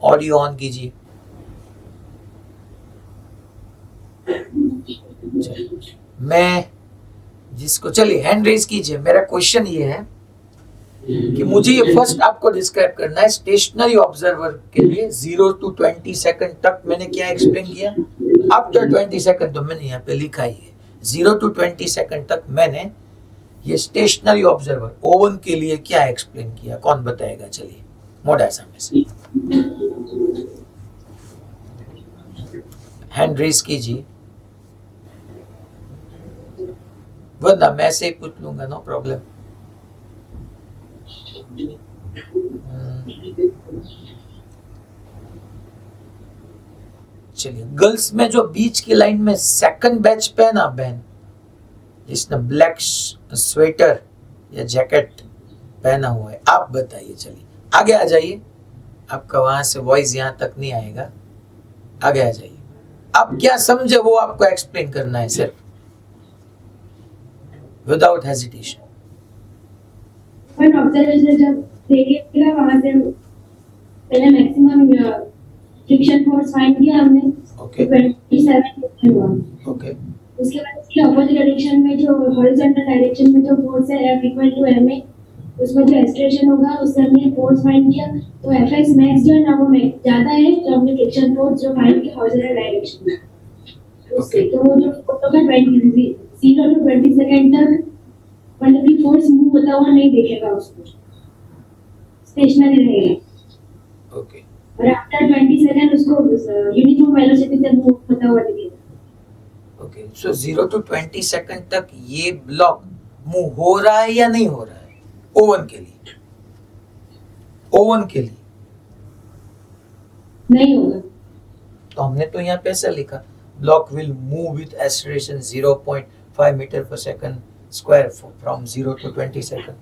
ऑडियो ऑन कीजिए। मैं जिसको, चलिए हैंड रेज कीजिए। मेरा क्वेश्चन ये है कि मुझे ये फर्स्ट आपको डिस्क्राइब करना है स्टेशनरी ऑब्जर्वर के लिए 0 to 20 सेकंड तक मैंने क्या एक्सप्लेन किया। आफ्टर 20 सेकंड तो मैंने यहाँ पे लिखा ही है। 0 to 20 सेकंड तक मैंने ये स्टेशनरी ऑब्जर्वर ओवन के लिए क्या एक्सप्लेन किया, कौन बताएगा? चलिए मोडासा में से हैंड रेज कीजिए, वरना मैं से ही पूछ लूंगा, नो प्रॉब्लम। चलिए, गर्ल्स में जो बीच की लाइन में सेकंड बैच पहना बहन, जिसने ब्लैक स्वेटर या जैकेट पहना हुआ है, आप बताइए। चलिए आगे आ जाइए, आपका वहां से वॉइस यहां तक नहीं आएगा। आगे आ जाइए, आप क्या समझे वो आपको एक्सप्लेन करना है सिर्फ, विदाउट हेजिटेशन। ऑब्जर्वेशन जब देखिएगा वहां से पहले मैक्सिमम फ्रिक्शन फोर्स फाइंड किया हमने। ओके 27 हुआ। ओके, उसके बाद इसके अपोजिट डायरेक्शन में जो हॉरिजॉन्टल डायरेक्शन में जो फोर्स है F = ma, उसमें जो एक्सट्रेशन होगा उससे हमने फोर्स फाइंड किया। तो Fx मैक्स जो है ना वो ज्यादा है, तो हमने फ्रिक्शन फोर्स जो फाइंड किया हॉरिजॉन्टल डायरेक्शन में उससे, तो वो जो होगा 0 to 20 सेकंड तक मतलब कि फोर्स मूव होता हुआ नहीं दिखेगा, उसको स्टेशनरी रहेगा। ओके, और आफ्टर 20 सेकंड उसको यूनिफॉर्म वेलोसिटी से मूव होता हुआ दिखेगा। ओके, सो 0 to 20 सेकंड तक ये ब्लॉक मूव हो रहा है या नहीं हो रहा है? ओवन के लिए, ओवन के लिए नहीं होगा। तो हमने तो यहाँ पे ऐसा लिखा, block will move with acceleration 0.5 metre per second square from 0 to 20 second.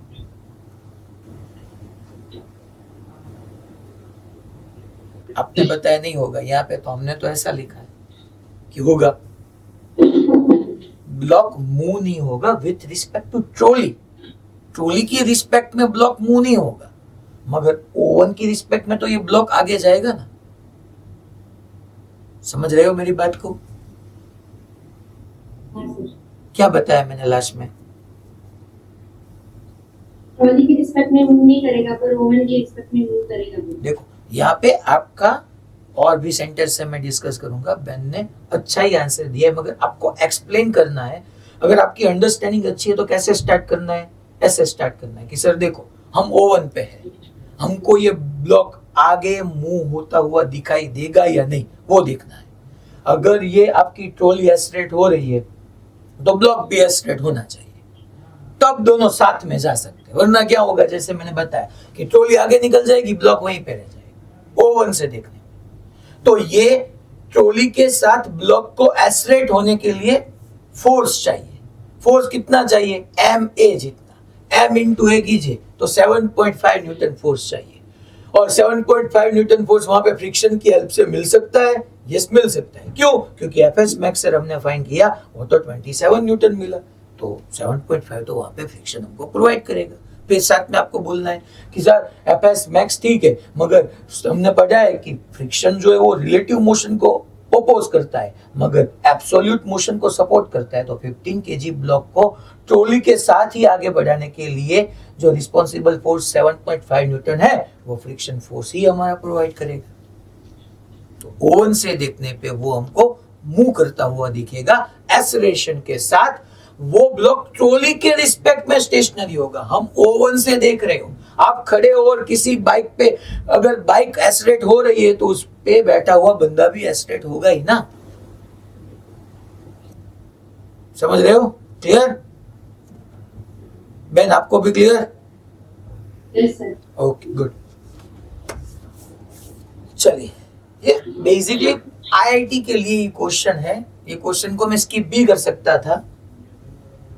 आपने बताया नहीं होगा, यहाँ पे तो हमने तो ऐसा लिखा है कि होगा। ब्लॉक मूव नहीं होगा with respect to trolley, trolley की रिस्पेक्ट में ब्लॉक मूव नहीं होगा, मगर ओवन की रिस्पेक्ट में तो ये ब्लॉक आगे जाएगा ना। समझ रहे हो मेरी बात को? क्या बताया मैंने लास्ट में? ट्रॉली की रिस्पेक्ट में मूव नहीं करेगा पर ओवन की रिस्पेक्ट में मूव करेगा। देखो यहाँ पे आपका और भी सेंटर से मैं डिस्कस करूंगा। बेन ने अच्छा ही आंसर दिया है, मगर आपको एक्सप्लेन करना है। अगर आपकी अंडरस्टैंडिंग अच्छी है तो कैसे स्टार्ट करना है? ऐसे स्टार्ट करना है कि सर देखो हम ओवन पे है, हमको ये ब्लॉक आगे मूव होता हुआ दिखाई देगा या नहीं, वो देखना है। अगर ये आपकी ट्रॉली एक्सलेरेट हो रही है तो ब्लॉक भी एक्सलेरेट होना चाहिए, तब दोनों साथ में जा सकते हैं। वरना क्या होगा, जैसे मैंने बताया कि ट्रॉली आगे निकल जाएगी, ब्लॉक वहीं पे रह जाएगा ओवन से देखने। तो ये ट्रॉली के साथ ब्लॉक को एक्सलेरेट होने के लिए फोर्स चाहिए। फोर्स कितना चाहिए? ma जितना। m इंटू ए कीजिए तो 7.5 न्यूटन फोर्स चाहिए। और 7.5 न्यूटन फोर्स वहां पे फ्रिक्शन की हेल्प से मिल सकता है। यस, मिल सकता है। क्यों? क्योंकि एफएस मैक्स सर हमने फाइंड किया, वो तो 27 न्यूटन मिला, तो 7.5 तो वहां पे फ्रिक्शन हमको प्रोवाइड करेगा। फिर साथ में आपको बोलना है कि सर एफएस मैक्स ठीक है, मगर हमने पढ़ा है कि फ्रिक्शन जो है वो रिलेटिव मोशन को ओपोज करता है, मगर एब्सोल्यूट मोशन को सपोर्ट करता है। तो 15 kg ब्लॉक को ट्रॉली के साथ ही आगे बढ़ाने के लिए जो रिस्पॉन्सिबल फोर्स 7.5 न्यूटन है, वो फ्रिक्शन फोर्स ही हमारा प्रोवाइड करेगा। तो ओवन से देखने पे वो हमको मूव करता हुआ दिखेगा एक्सेलरेशन के साथ। वो ब्लॉक ट्रॉली के रिस्पेक्ट में स्टेशनरी होगा। हम ओवन से देख रहे हो, आप खड़े हो और किसी बाइक पे अगर बाइक एक्सेलरेट हो रही है तो उस पे बैठा हुआ बंदा भी एक्सेलरेट होगा ही ना। समझ रहे हो? क्लियर? बेन आपको भी clear? Yes sir. Okay, good. चलिए, ये बेसिकली आईआईटी के लिए क्वेश्चन है। ये क्वेश्चन को मैं स्किप भी कर सकता था,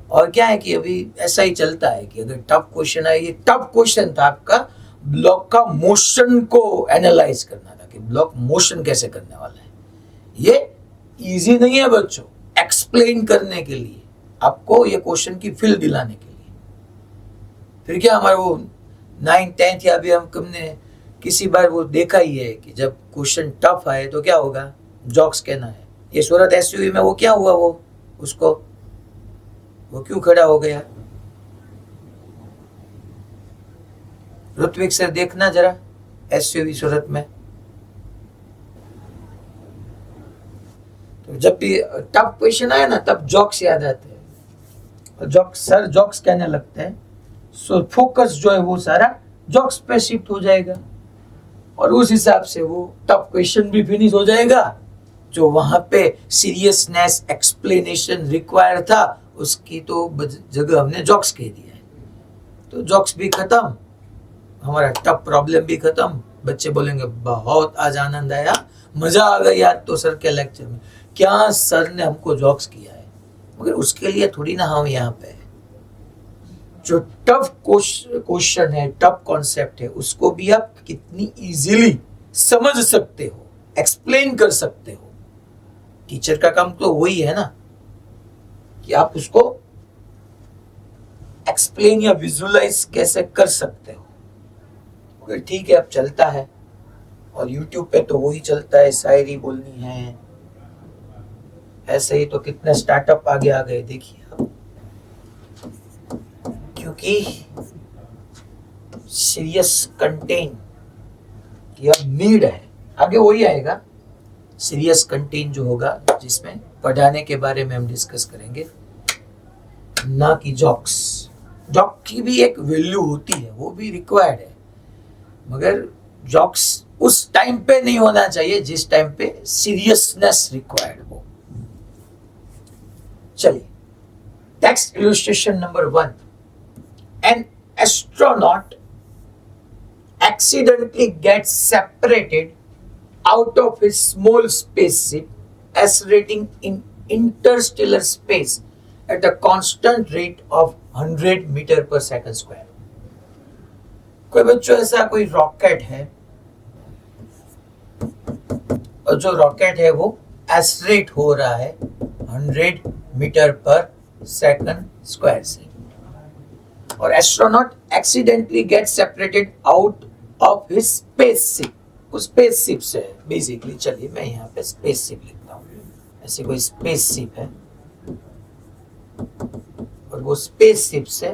और क्या है कि अभी ऐसा ही चलता है कि अगर टफ क्वेश्चन है, ये टफ क्वेश्चन था आपका, ब्लॉक का मोशन को एनालाइज करना था कि ब्लॉक मोशन कैसे करने वाला है। ये इजी नहीं है बच्चों, एक्सप्लेन करने के लिए, आपको ये क्वेश्चन की फील दिलाने के लिए। फिर क्या हमारा वो 9th-10th या भी हमने किसी बार वो देखा ही है कि जब क्वेश्चन टफ आए तो क्या होगा, जॉक्स कहना है। ये सूरत एसयूवी में वो क्या हुआ, वो उसको वो क्यों खड़ा हो गया? ऋत्विक सर देखना जरा एसयूवी सूरत में। तो जब भी टफ क्वेश्चन आए ना तब जॉक्स याद आते हैं, जॉक्स सर जॉक्स कहने लगते हैं। सो फोकस जो है वो सारा जॉक्स पे शिफ्ट हो जाएगा और उस हिसाब से वो टफ क्वेश्चन भी फिनिश हो जाएगा। जो वहां पे सीरियसनेस एक्सप्लेनेशन रिक्वायर था उसकी तो जगह हमने जॉक्स कह दिया है, तो जॉक्स भी खत्म, हमारा टफ प्रॉब्लम भी खत्म। बच्चे बोलेंगे बहुत आज आनंद आया, मजा आ गया तो सर के लेक्चर में, क्या सर ने हमको जॉक्स किया है। मगर उसके लिए थोड़ी ना हम यहाँ पे, जो टफ क्वेश्चन है, टफ कॉन्सेप्ट है, उसको भी आप कितनी इजीली समझ सकते हो, एक्सप्लेन कर सकते हो। टीचर का काम तो वही है ना कि आप उसको एक्सप्लेन या विजुअलाइज कैसे कर सकते हो। मगर ठीक है, अब चलता है और YouTube पे तो वही चलता है, शायरी बोलनी है, ऐसे ही तो कितने स्टार्टअप आगे आ गए देखिए आप, क्योंकि सीरियस कंटेंट यह नीड है। आगे वही आएगा सीरियस कंटेंट जो होगा, जिसमें पढ़ाने के बारे में हम डिस्कस करेंगे, ना कि जॉक्स। जॉक की भी एक वैल्यू होती है, वो भी रिक्वायर्ड है, मगर जॉक्स उस टाइम पे नहीं होना चाहिए जिस टाइम पे सीरियसनेस रिक्वायर्ड हो। चलिए, text illustration number 1। An astronaut accidentally gets separated out of his small spaceship accelerating in interstellar space at a constant rate of 100 metre per second square. कोई बच्चों ऐसा कोई रॉकेट है और जो रॉकेट है वो एक्सेलरेट हो रहा है 100 मीटर पर सेकंड स्क्वायर से, और astronaut accidentally get separated out of his spaceship. उस स्पेसशिप से बेसिकली, चलिए मैं यहाँ पे स्पेसशिप लिखता हूँ, ऐसे कोई स्पेसशिप है और वो स्पेसशिप से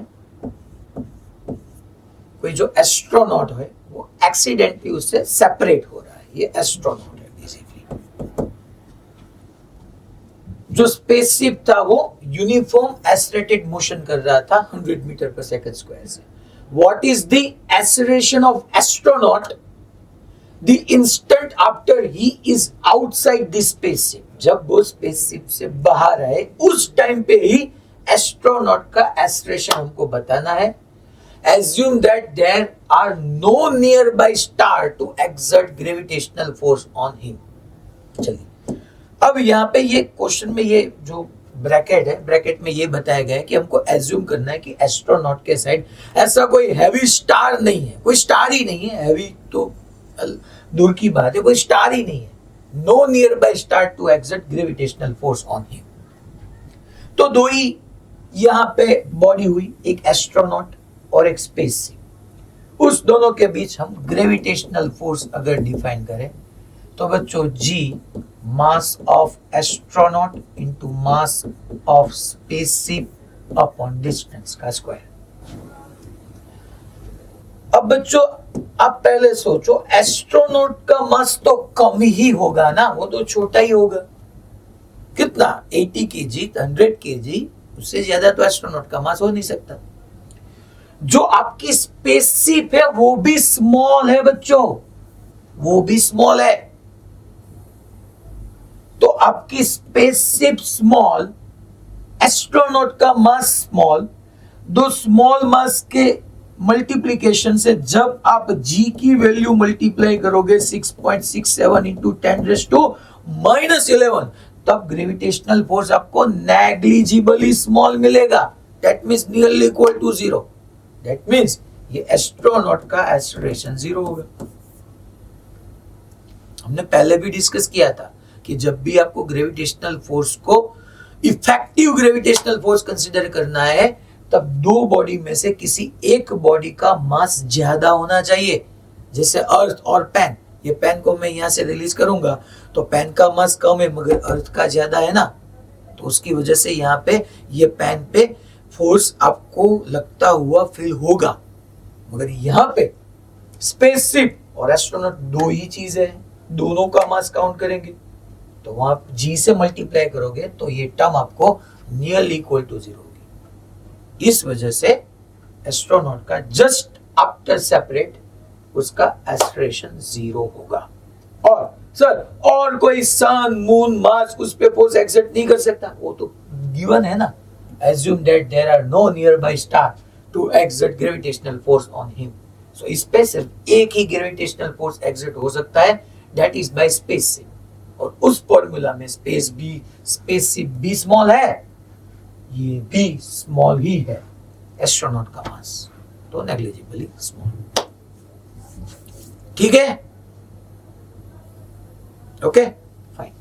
कोई जो एस्ट्रोनॉट है वो एक्सीडेंटली उससे सेपरेट हो रहा है, ये एस्ट्रोनॉट है बेसिकली। जो स्पेसशिप था वो यूनिफॉर्म एक्सेलरेटेड मोशन कर रहा था 100 मीटर पर सेकंड स्क्वायर से। What is the acceleration of astronaut the instant after he is outside the spaceship? जब वो स्पेसशिप से बाहर है उस टाइम पे ही एस्ट्रोनॉट का एक्सेलरेशन हमको बताना है। Assume that there are no nearby star to exert gravitational force on him। चलिए, अब यहाँ पे ये क्वेश्चन में ये जो ब्रैकेट है, ब्रैकेट में ये बताया गया है कि हमको एज्यूम करना है कि एस्ट्रोनॉट के साइड ऐसा कोई हैवी स्टार नहीं है, कोई स्टार ही नहीं है, हैवी तो दूर की बात है, कोई स्टार ही नहीं है। No nearby star to exert gravitational force on him. तो दो ही यहाँ पे बॉडी हुई, एक एस्ट्रोनॉट और एक स्पेसशिप। उस दोनों के बीच हम ग्रेविटेशनल फोर्स अगर डिफाइन करें तो बच्चों G mass of astronaut into mass of spaceship upon distance का स्क्वायर। अब बच्चों आप पहले सोचो, एस्ट्रोनॉट का मास तो कम ही होगा ना, वो तो छोटा ही होगा। कितना? 80 kg, 100 kg, उससे ज्यादा तो एस्ट्रोनॉट का मास हो नहीं सकता। जो आपकी स्पेसशिप है वो भी स्मॉल है बच्चों, वो भी स्मॉल है। तो आपकी स्पेसशिप स्मॉल, एस्ट्रोनॉट का मास स्मॉल, दो स्मॉल मास के मल्टीप्लीकेशन से जब आप G की वैल्यू मल्टीप्लाई करोगे 6.67 इंटू 10⁻⁻11, तब ग्रेविटेशनल फोर्स आपको नेग्लिजिबली स्मॉल मिलेगा। That means nearly equal to 0। That means ये एस्ट्रोनॉट का एक्सेलरेशन 0 होगा। हमने पहले भी डिस्कस किया था कि जब भी आपको ग्रेविटेशनल फोर्स को इफेक्टिव ग्रेविटेशनल फोर्स कंसीडर करना है तब दो बॉडी में से किसी एक बॉडी का मास ज्यादा होना चाहिए, जैसे अर्थ और पेन। ये पेन को मैं यहाँ से रिलीज करूंगा तो पेन का मास कम है मगर अर्थ का ज्यादा है ना, तो उसकी वजह से यहाँ पे ये पेन पे फोर्स आपको लगता हुआ फील होगा। मगर यहाँ पे स्पेसशिप और एस्ट्रोनॉट दो ही चीजें हैं, दोनों का मास काउंट करेंगे तो वहां जी से मल्टीप्लाई करोगे तो ये टर्म आपको नियरली इक्वल टू 0 होगी। इस वजह से एस्ट्रोनॉट का जस्ट आफ्टर सेपरेट उसका एस्ट्रेशन 0 होगा। और सर और कोई सन मून मार्स उस पे फोर्स एक्सर्ट नहीं कर सकता, वो तो गिवन है ना। Assume that there are no nearby star to exert gravitational force on him. So इस पे सिर्फ एक ही ग्रेविटेशनल फोर्स एक्सर्ट हो सकता है, दैट इज बाय स्पेसशिप। और उस फॉर्मूला में स्पेसशिप भी स्मॉल है, ये भी स्मॉल ही है, एस्ट्रोनॉट का मास तो नेग्लिजिबली स्मॉल। ठीक है, ओके फाइन।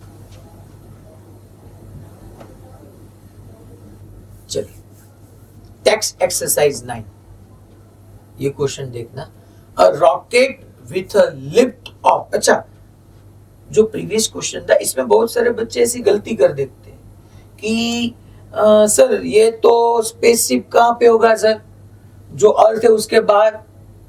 चलिए टेक्स्ट एक्सरसाइज 9, ये क्वेश्चन देखना। A rocket with a lift off, अच्छा जो प्रीवियस क्वेश्चन था इसमें बहुत सारे बच्चे ऐसी गलती कर देते हैं कि सर ये तो स्पेसशिप कहाँ पे होगा सर, जो अर्थ है उसके बाहर,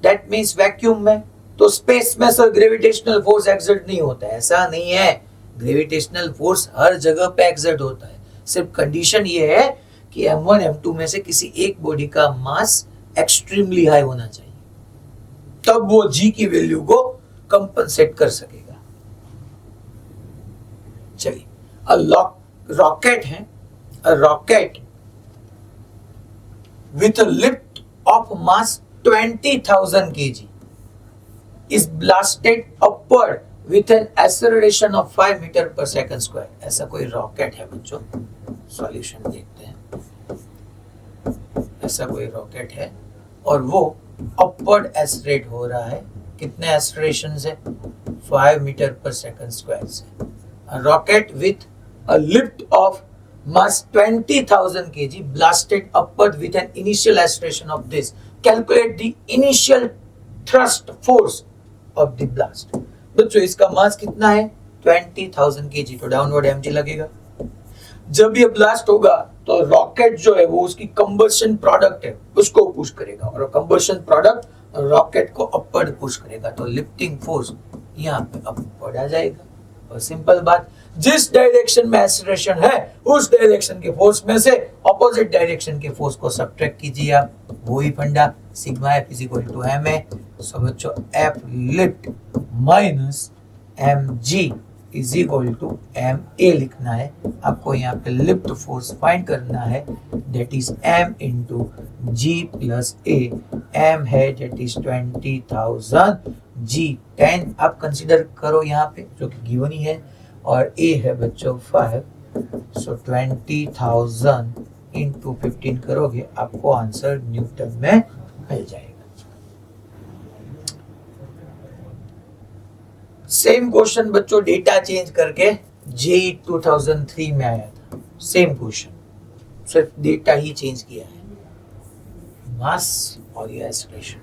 दैट मीन्स वैक्यूम में, तो स्पेस में सर ग्रेविटेशनल फोर्स एक्सर्ट नहीं होता है। ऐसा नहीं है, ग्रेविटेशनल फोर्स हर जगह पे एक्सर्ट होता है, सिर्फ कंडीशन ये है कि m1 m2 में से किसी एक बॉडी का मास एक्सट्रीमली हाई होना चाहिए, तब वो g की वैल्यू को कंपनसेट कर सकेगा। चलिए रॉकेट है, a rocket with a lift of mass 20,000 kg is blasted upward with an acceleration of 5 metre per second square. ऐसा कोई रॉकेट है बच्चों, सॉल्यूशन देखते हैं। ऐसा कोई रॉकेट है और वो अपवर्ड एक्सेलरेट हो रहा है, कितने एक्सेलरेशन से, 5 मीटर पर सेकंड स्क्वायर से। A rocket with a lift of mass 20,000 kg blasted upward with an initial acceleration of this. Calculate the initial thrust force of the blast. बच्चों इसका मास कितना है, 20,000 kg, तो डाउनवर्ड mg लगेगा। जब ये blast होगा तो रॉकेट जो है वो उसकी कंबशन प्रोडक्ट है उसको पुश करेगा, और कंबशन प्रोडक्ट रॉकेट को अपवर्ड पुश करेगा, तो लिफ्टिंग फोर्स यहाँ पे अपवर्ड आ जाएगा। और सिंपल बात, जिस डायरेक्शन में एक्सेलरेशन है उस डायरेक्शन के फोर्स में से ऑपोजिट डायरेक्शन के फोर्स को सब्ट्रैक्ट कीजिए आप, वही फंडा sigma F is equal to M A. So बच्चों F lift minus M G is equal to M A लिखना है आपको। यहाँ पे लिफ्ट फोर्स फाइंड करना है, that is M into G plus A. M है दैट इज 20,000, जी 10 आप कंसिडर करो यहाँ पे जो कि गिवन ही है, और ए है बच्चों 5। सो 20,000 इंटू 15 करोगे आपको आंसर न्यूटन में मिल जाएगा। सेम क्वेश्चन बच्चों डेटा चेंज करके जेई 2003 में आया था, सेम क्वेश्चन, सिर्फ डेटा ही चेंज किया है, मास और ये एक्सेलरेशन।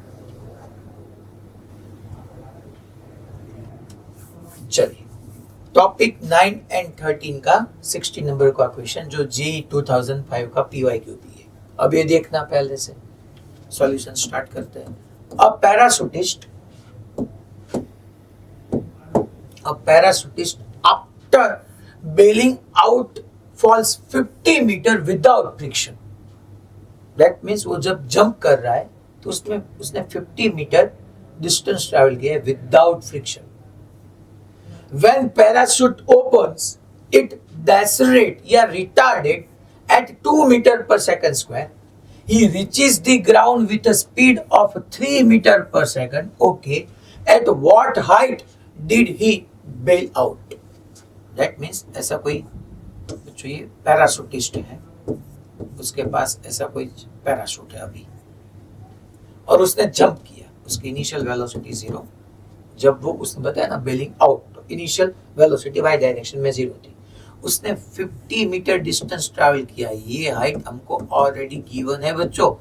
चलिए टॉपिक 9 एंड 13 का 60 नंबर का क्वेश्चन जो जेई 2005 का पीवाईक्यू भी है। अब ये देखना पहले से, सॉल्यूशन स्टार्ट करते हैं। A parachutist after bailing out falls 50 meter without friction. That means वो जब जंप कर रहा है तो उसने 50 मीटर डिस्टेंस ट्रैवल किया है without friction. When parachute opens, it decelerates या retarded at 2 meter per second square. He reaches the ground with a speed of 3 meter per second. Okay. At what height did he bail out? That means ऐसा कोई बच्चों ये parachutist है, उसके पास ऐसा कोई parachute है अभी और उसने जंप किया, उसकी इनिशियल वेलोसिटी 0। जब वो उसने बताया ना बेलिंग आउट, तो इनिशियल वेलोसिटी वाई डायरेक्शन में 0 थी। उसने 50 मीटर डिस्टेंस ट्रैवल किया, ये हाइट हमको ऑलरेडी गिवन है बच्चों,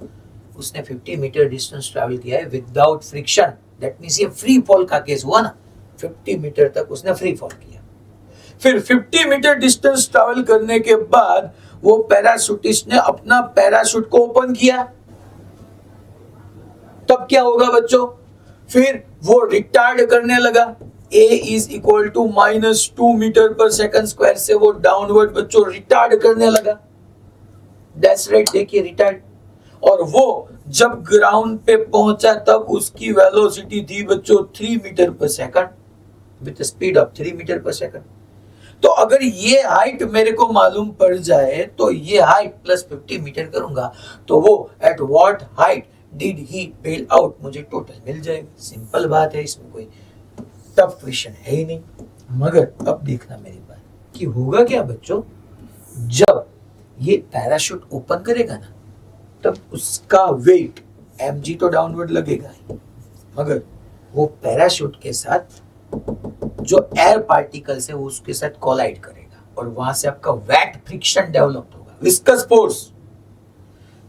उसने 50 मीटर डिस्टेंस ट्रैवल किया है विदाउट फ्रिक्शन, दैट मींस ये फ्री फॉल का केस हुआ ना, 50 मीटर तक उसने फ्री फॉल किया। फिर 50 मीटर डिस्टेंस ट्रैवल करने के बाद वो पैराशूटिस्ट ने अपना पैराशूट को ओपन किया, तब क्या होगा बच्चों, फिर वो रिटार्ड करने लगा, a is equal to -2 metre per second square से वो डाउनवर्ड बच्चों रिटार्ड करने लगा, दैट्स राइट, देखिए रिटार्ड। और वो जब ग्राउंड पे पहुंचा तब उसकी वेलोसिटी थी बच्चों 3 metre per second with speed of 3 metre per second. तो अगर ये हाइट मेरे को मालूम पड़ जाए तो ये हाइट प्लस 50 मीटर करूंगा तो वो at what height did he bail out, मुझे टोटल मिल जाएगा। सिंपल बात है, इसमें कोई टफ क्वेश्चन है ही नहीं। मगर अब देखना मेरी बात कि होगा क्या बच्चों, जब ये पैराशूट ओपन करेगा ना तब उसका वेट mg तो डाउनवर्ड लगेगा ही, मगर वो पैराशूट के साथ जो एयर पार्टिकल्स है वो उसके साथ कोलाइड करेगा और वहां से आपका वेट फ्रिक्शन डेवलप होगा, विस्कस फोर्स।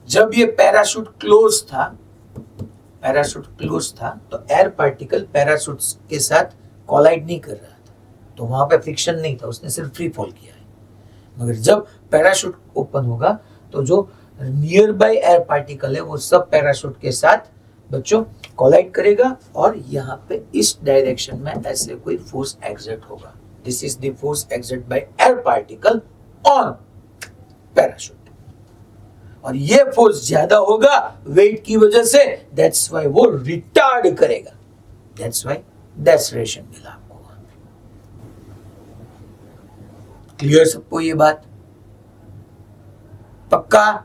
जब ये पैराशूट क्लोज था तो एयर पार्टिकल पैराशूट के साथ कोलाइड नहीं कर रहा था, तो वहां पे फ्रिक्शन नहीं था, उसने सिर्फ फ्री फॉल किया है। मगर जब पैराशूट ओपन होगा तो जो नियर बाय एयर पार्टिकल है वो सब पैराशूट के साथ बच्चों कोलाइड करेगा और यहाँ पे इस डायरेक्शन में ऐसे कोई फोर्स एक्सर्ट होगा। This is the force exert by air particle on parachute, और ये फोर्स ज्यादा होगा वेट की वजह से, दैट्स व्हाई वो रिटार्ड करेगा, दैट्स व्हाई डेसरेशन मिला आपको। क्लियर सबको ये बात? पक्का?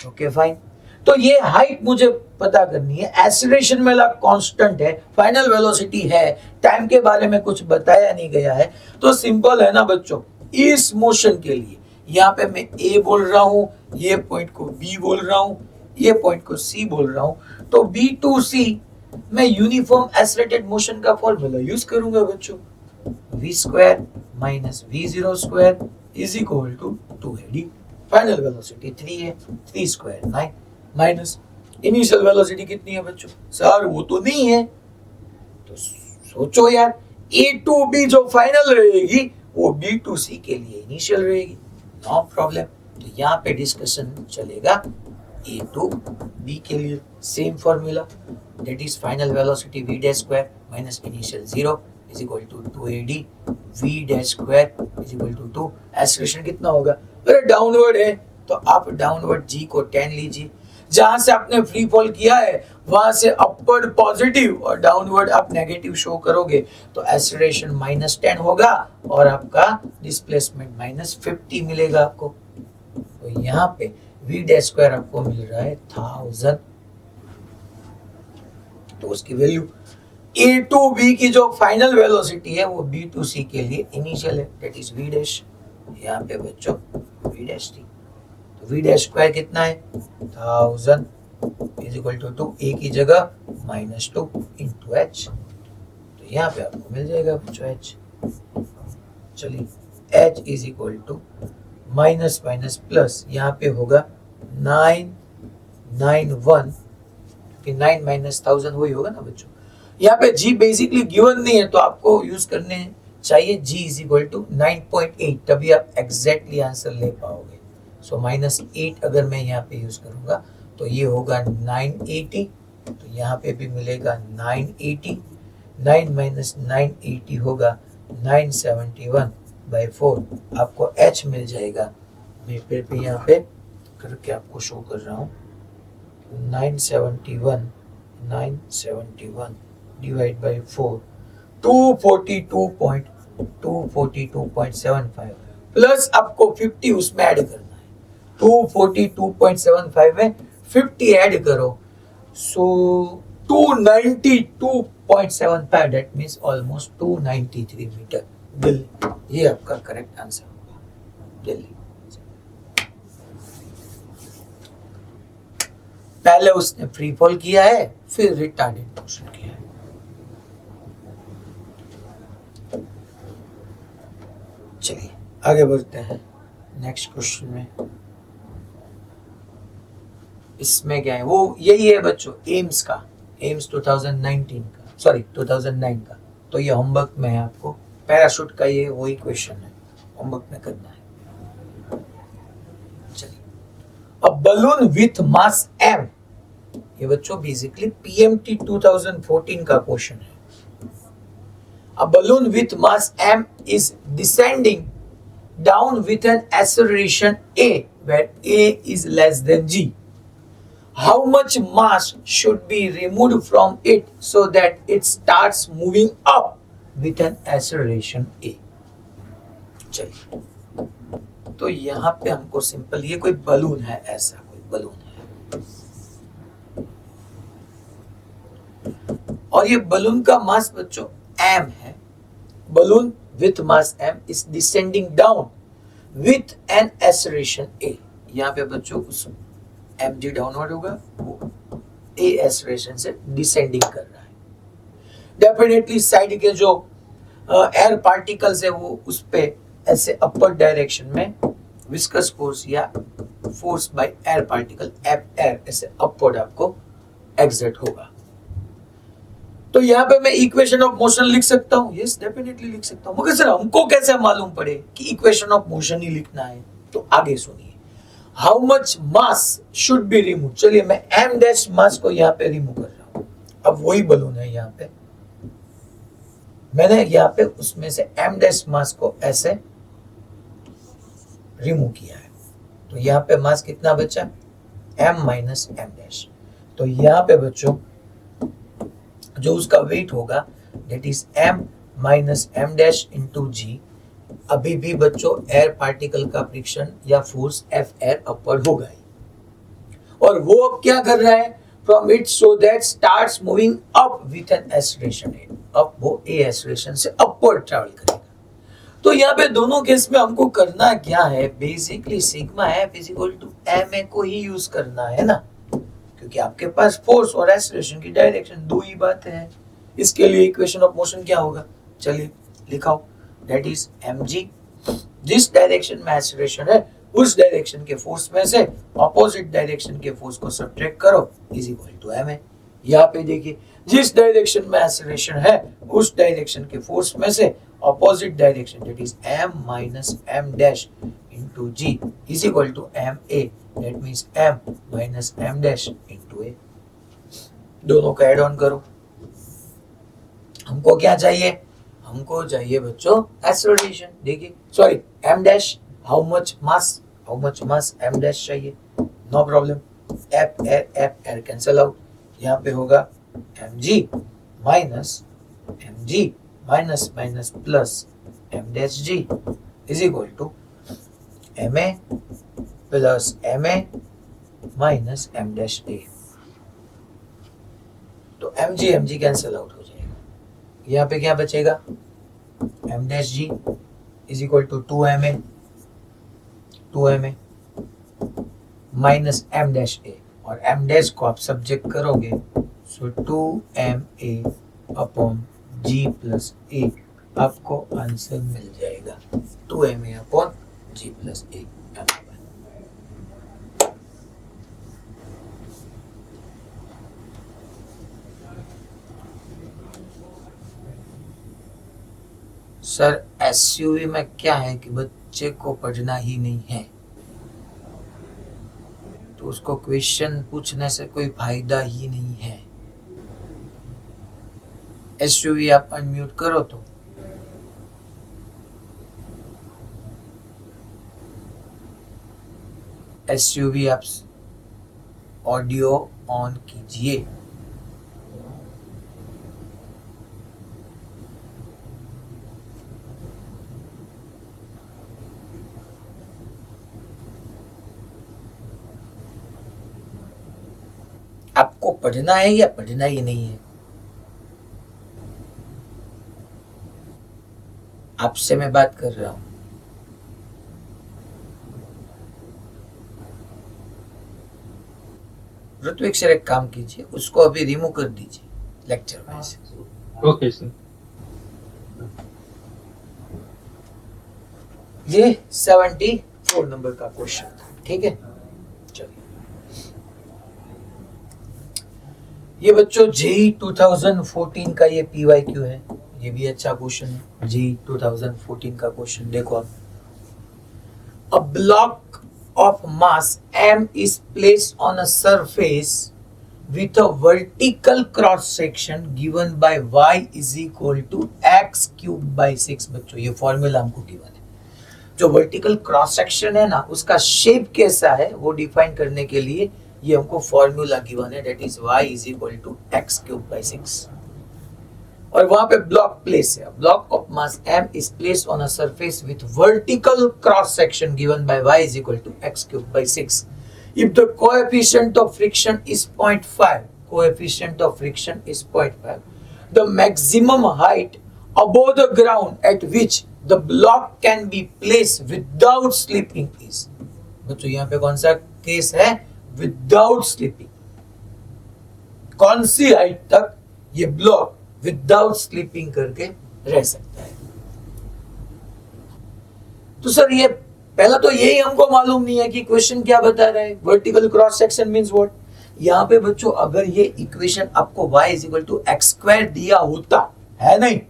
Okay fine. तो ये हाइट मुझे पता करनी है, एक्सीलरेशन मेरा कांस्टेंट है, फाइनल वेलोसिटी है, टाइम के बारे में कुछ बताया नहीं गया है, तो सिंपल है ना बच्चों। इस मोशन के लिए यहाँ पे मैं A बोल रहा हूं, ये पॉइंट को B बोल रहा हूं, ये पॉइंट को C बोल रहा हूं, तो B to C मैं यूनिफॉर्म एक्सेलरेटेड मोशन का फॉर्मूला यूज करूंगा बच्चों, v square minus v0 square is equal to 2ad। Final velocity 3 है, 3 स्क्वायर 9 माइनस इनिशियल वेलोसिटी कितनी है बच्चों, सर वो तो नहीं है, तो सोचो यार, A to B जो फाइनल रहेगी वो B to C के लिए इनिशियल रहेगी, नो प्रॉब्लम। तो यहाँ पे डिस्कशन चलेगा A to B के लिए, same formula, that is final velocity v dash square minus initial 0 is equal to 2ad, v dash square is equal to 2। Acceleration कितना होगा, अरे डाउनवर्ड है तो आप डाउनवर्ड g को 10 लीजिए, जहां से आपने फ्री फॉल किया है वहां से अपवर्ड पॉजिटिव और डाउनवर्ड आप नेगेटिव शो करोगे तो एक्सीलरेशन -10 होगा और आपका डिस्प्लेसमेंट -50 मिलेगा आपको। तो यहाँ पे v dash स्क्वायर आपको मिल रहा है 1000, तो उसकी वैल्यू A to B की जो फाइनल वेलोसिटी है वो B to C के लिए इनिशियल है, दैट इज v डैश, यहाँ पे बच्चों v डैश थी, तो v डैश स्क्वायर कितना है 1000 इज इक्वल टू 2, A की जगह -2 इंटू h, तो यहाँ पे आपको मिल जाएगा बच्चों h। चलिए h is equal to minus minus plus, यहाँ पे होगा 991, 9 माइनस 1000 वही होगा ना बच्चों। यहाँ पे g बेसिकली गिवन नहीं है तो आपको यूज करने चाहिए g इज इक्वल टू 9.8, तभी आप एग्जैक्टली आंसर ले पाओगे। सो -8 अगर मैं यहाँ पे यूज करूंगा तो ये होगा 980, तो यहाँ पे भी मिलेगा 980, 9 माइनस 980 होगा 971/4, आपको h मिल जाएगा। मैं फिर भी यहाँ पे करके आपको शो कर रहा हूँ, 971 डिवाइड बाई 4, 242.75 प्लस आपको 50 उसमें ऐड करना है, 242.75 में 50 ऐड करो, so 292.75, that means almost 293 metre. Delhi, ये आपका करेक्ट आंसर होगा, दिल्ली। पहले उसने फ्री फॉल किया है फिर रिटार्डेड मोशन किया है। चलिए आगे बढ़ते हैं नेक्स्ट क्वेश्चन में। इसमें क्या है, वो यही है बच्चों, एम्स का, एम्स 2019 का, सॉरी 2009 का। तो ये होमवर्क में है, आपको पैराशूट का ये वही क्वेश्चन है, होमवर्क में करना है। चलिए, a balloon with mass m, ये बच्चों बेसिकली पीएमटी 2014 का क्वेश्चन है। A balloon with mass m is descending down with an acceleration a, where a is less than g. How much mass should be removed from it so that it starts moving up with an acceleration a? चलिए, तो यहाँ पे हमको simple, ये कोई balloon है, ऐसा कोई बलून है, और ये बलून का मास बच्चों m है। Balloon with mass m is descending down with an acceleration a। यहाँ पे बच्चों उस mg डाउनवर्ड होगा, वो a acceleration से डिसेंडिंग कर रहा है। डेफिनेटली साइड के जो एयर पार्टिकल्स है वो उस पे ऐसे अपर डायरेक्शन में विस्कस फोर्स या force by air particle F air ऐसे अपवर्ड आपको एग्जर्ट होगा। तो यहाँ पे मैं इक्वेशन ऑफ मोशन लिख सकता हूँ, यस डेफिनेटली लिख सकता हूँ, मगर सर हमको कैसे मालूम पड़े कि इक्वेशन ऑफ मोशन ही लिखना है? तो आगे सुनिए, how much mass should be remove. चलिए, मैं m डैश मास को यहाँ पे रिमूव कर रहा हूँ। अब वही बलून है, यहाँ पे मैंने यहाँ पे उसमें से m डैश मास को ऐसे रिमूव किया है। तो यहाँ पे मास कितना बचा, m माइनस m डैश। तो यहाँ पे बच्चों जो उसका वेट होगा that is m minus m dash into G. अभी भी बच्चों एयर पार्टिकल का फ्रिक्शन या फोर्स एफ एयर अपवर्ड होगा ही, और वो अब क्या कर रहा है, from it so that starts moving up with an acceleration A. अब वो ए एक्सेलरेशन से अपवर्ड ट्रैवल करेगा। तो यहाँ पे दोनों केस में हमको करना क्या है, basically sigma F is equal to M A को ही यूज करना है ना, क्योंकि आपके पास फोर्स और एक्सेलरेशन की डायरेक्शन दो ही बातें हैं। इसके लिए इक्वेशन ऑफ मोशन क्या होगा, चलिए लिखाओ, दैट इज mg, जिस डायरेक्शन में एक्सेलरेशन है उस डायरेक्शन के फोर्स में से ऑपोजिट डायरेक्शन के फोर्स को सब्ट्रैक्ट करो, इज इक्वल टू ma। यहाँ पे देखिए, जिस डायरेक्शन में एक्सेलरेशन है उस डायरेक्शन के फोर्स में से opposite direction that is m minus m dash into G is equal to ma, that means m minus m dash into a। दोनों का एड ऑन करो। हमको क्या चाहिए, हमको चाहिए बच्चों एक्सेलरेशन। देखिए, sorry m dash, how much mass m dash चाहिए, no problem, f air cancel out. यहाँ पे होगा mg minus minus plus m dash g is equal to ma plus ma minus m dash a। तो mg cancel out हो जाएगा। यहाँ पे क्या बचेगा, m dash g is equal to 2ma minus m dash a, और m dash को आप सब्जेक्ट करोगे so 2ma upon g plus a, आपको आंसर मिल जाएगा 2ma upon g plus a। Sir SUV में क्या है कि बच्चे को पढ़ना ही नहीं है, तो उसको क्वेश्चन पूछने से कोई फायदा ही नहीं है। एसयूवी आप अनम्यूट करो तो। एसयूवी आप ऑडियो ऑन कीजिए। आपको पढ़ना है या पढ़ना ही नहीं है? आपसे मैं बात कर रहा हूं। ऋत्विक सर एक काम कीजिए, उसको अभी रिमूव कर दीजिए लेक्चर में से। Okay sir. ये 74 नंबर का क्वेश्चन था, ठीक है। चलिए, ये बच्चों जेई 2014 का ये PYQ है, ये भी अच्छा क्वेश्चन है। जेई 2014 का क्वेश्चन देखो आप, a block of mass m is placed on a surface with a vertical cross section given by y is equal to x cube by 6। बच्चों ये फॉर्मूला हमको गिवन है, जो वर्टिकल क्रॉस सेक्शन है ना उसका शेप कैसा है वो डिफाइन करने के लिए ये हमको फॉर्मूला गिवन है, that is y is equal to x cube by 6। और वहां पे ब्लॉक प्लेस है, block of mass m is placed on a surface with vertical cross section given by y is equal to x cubed by 6 if the coefficient of friction is 0.5, coefficient of friction is 0.5, the maximum height above the ground at which the block can be placed without slipping is। बच्चों यहाँ पे कौन सा case है, without slipping, कौन सी height तक ये block without sleeping करके रह सकता है। तो सर ये पहला तो यही हमको मालूम नहीं है कि क्वेश्चन क्या बता रहा है, vertical cross section means what. यहाँ पे बच्चों अगर ये इक्वेशन आपको y is equal to X square दिया होता है, नहीं,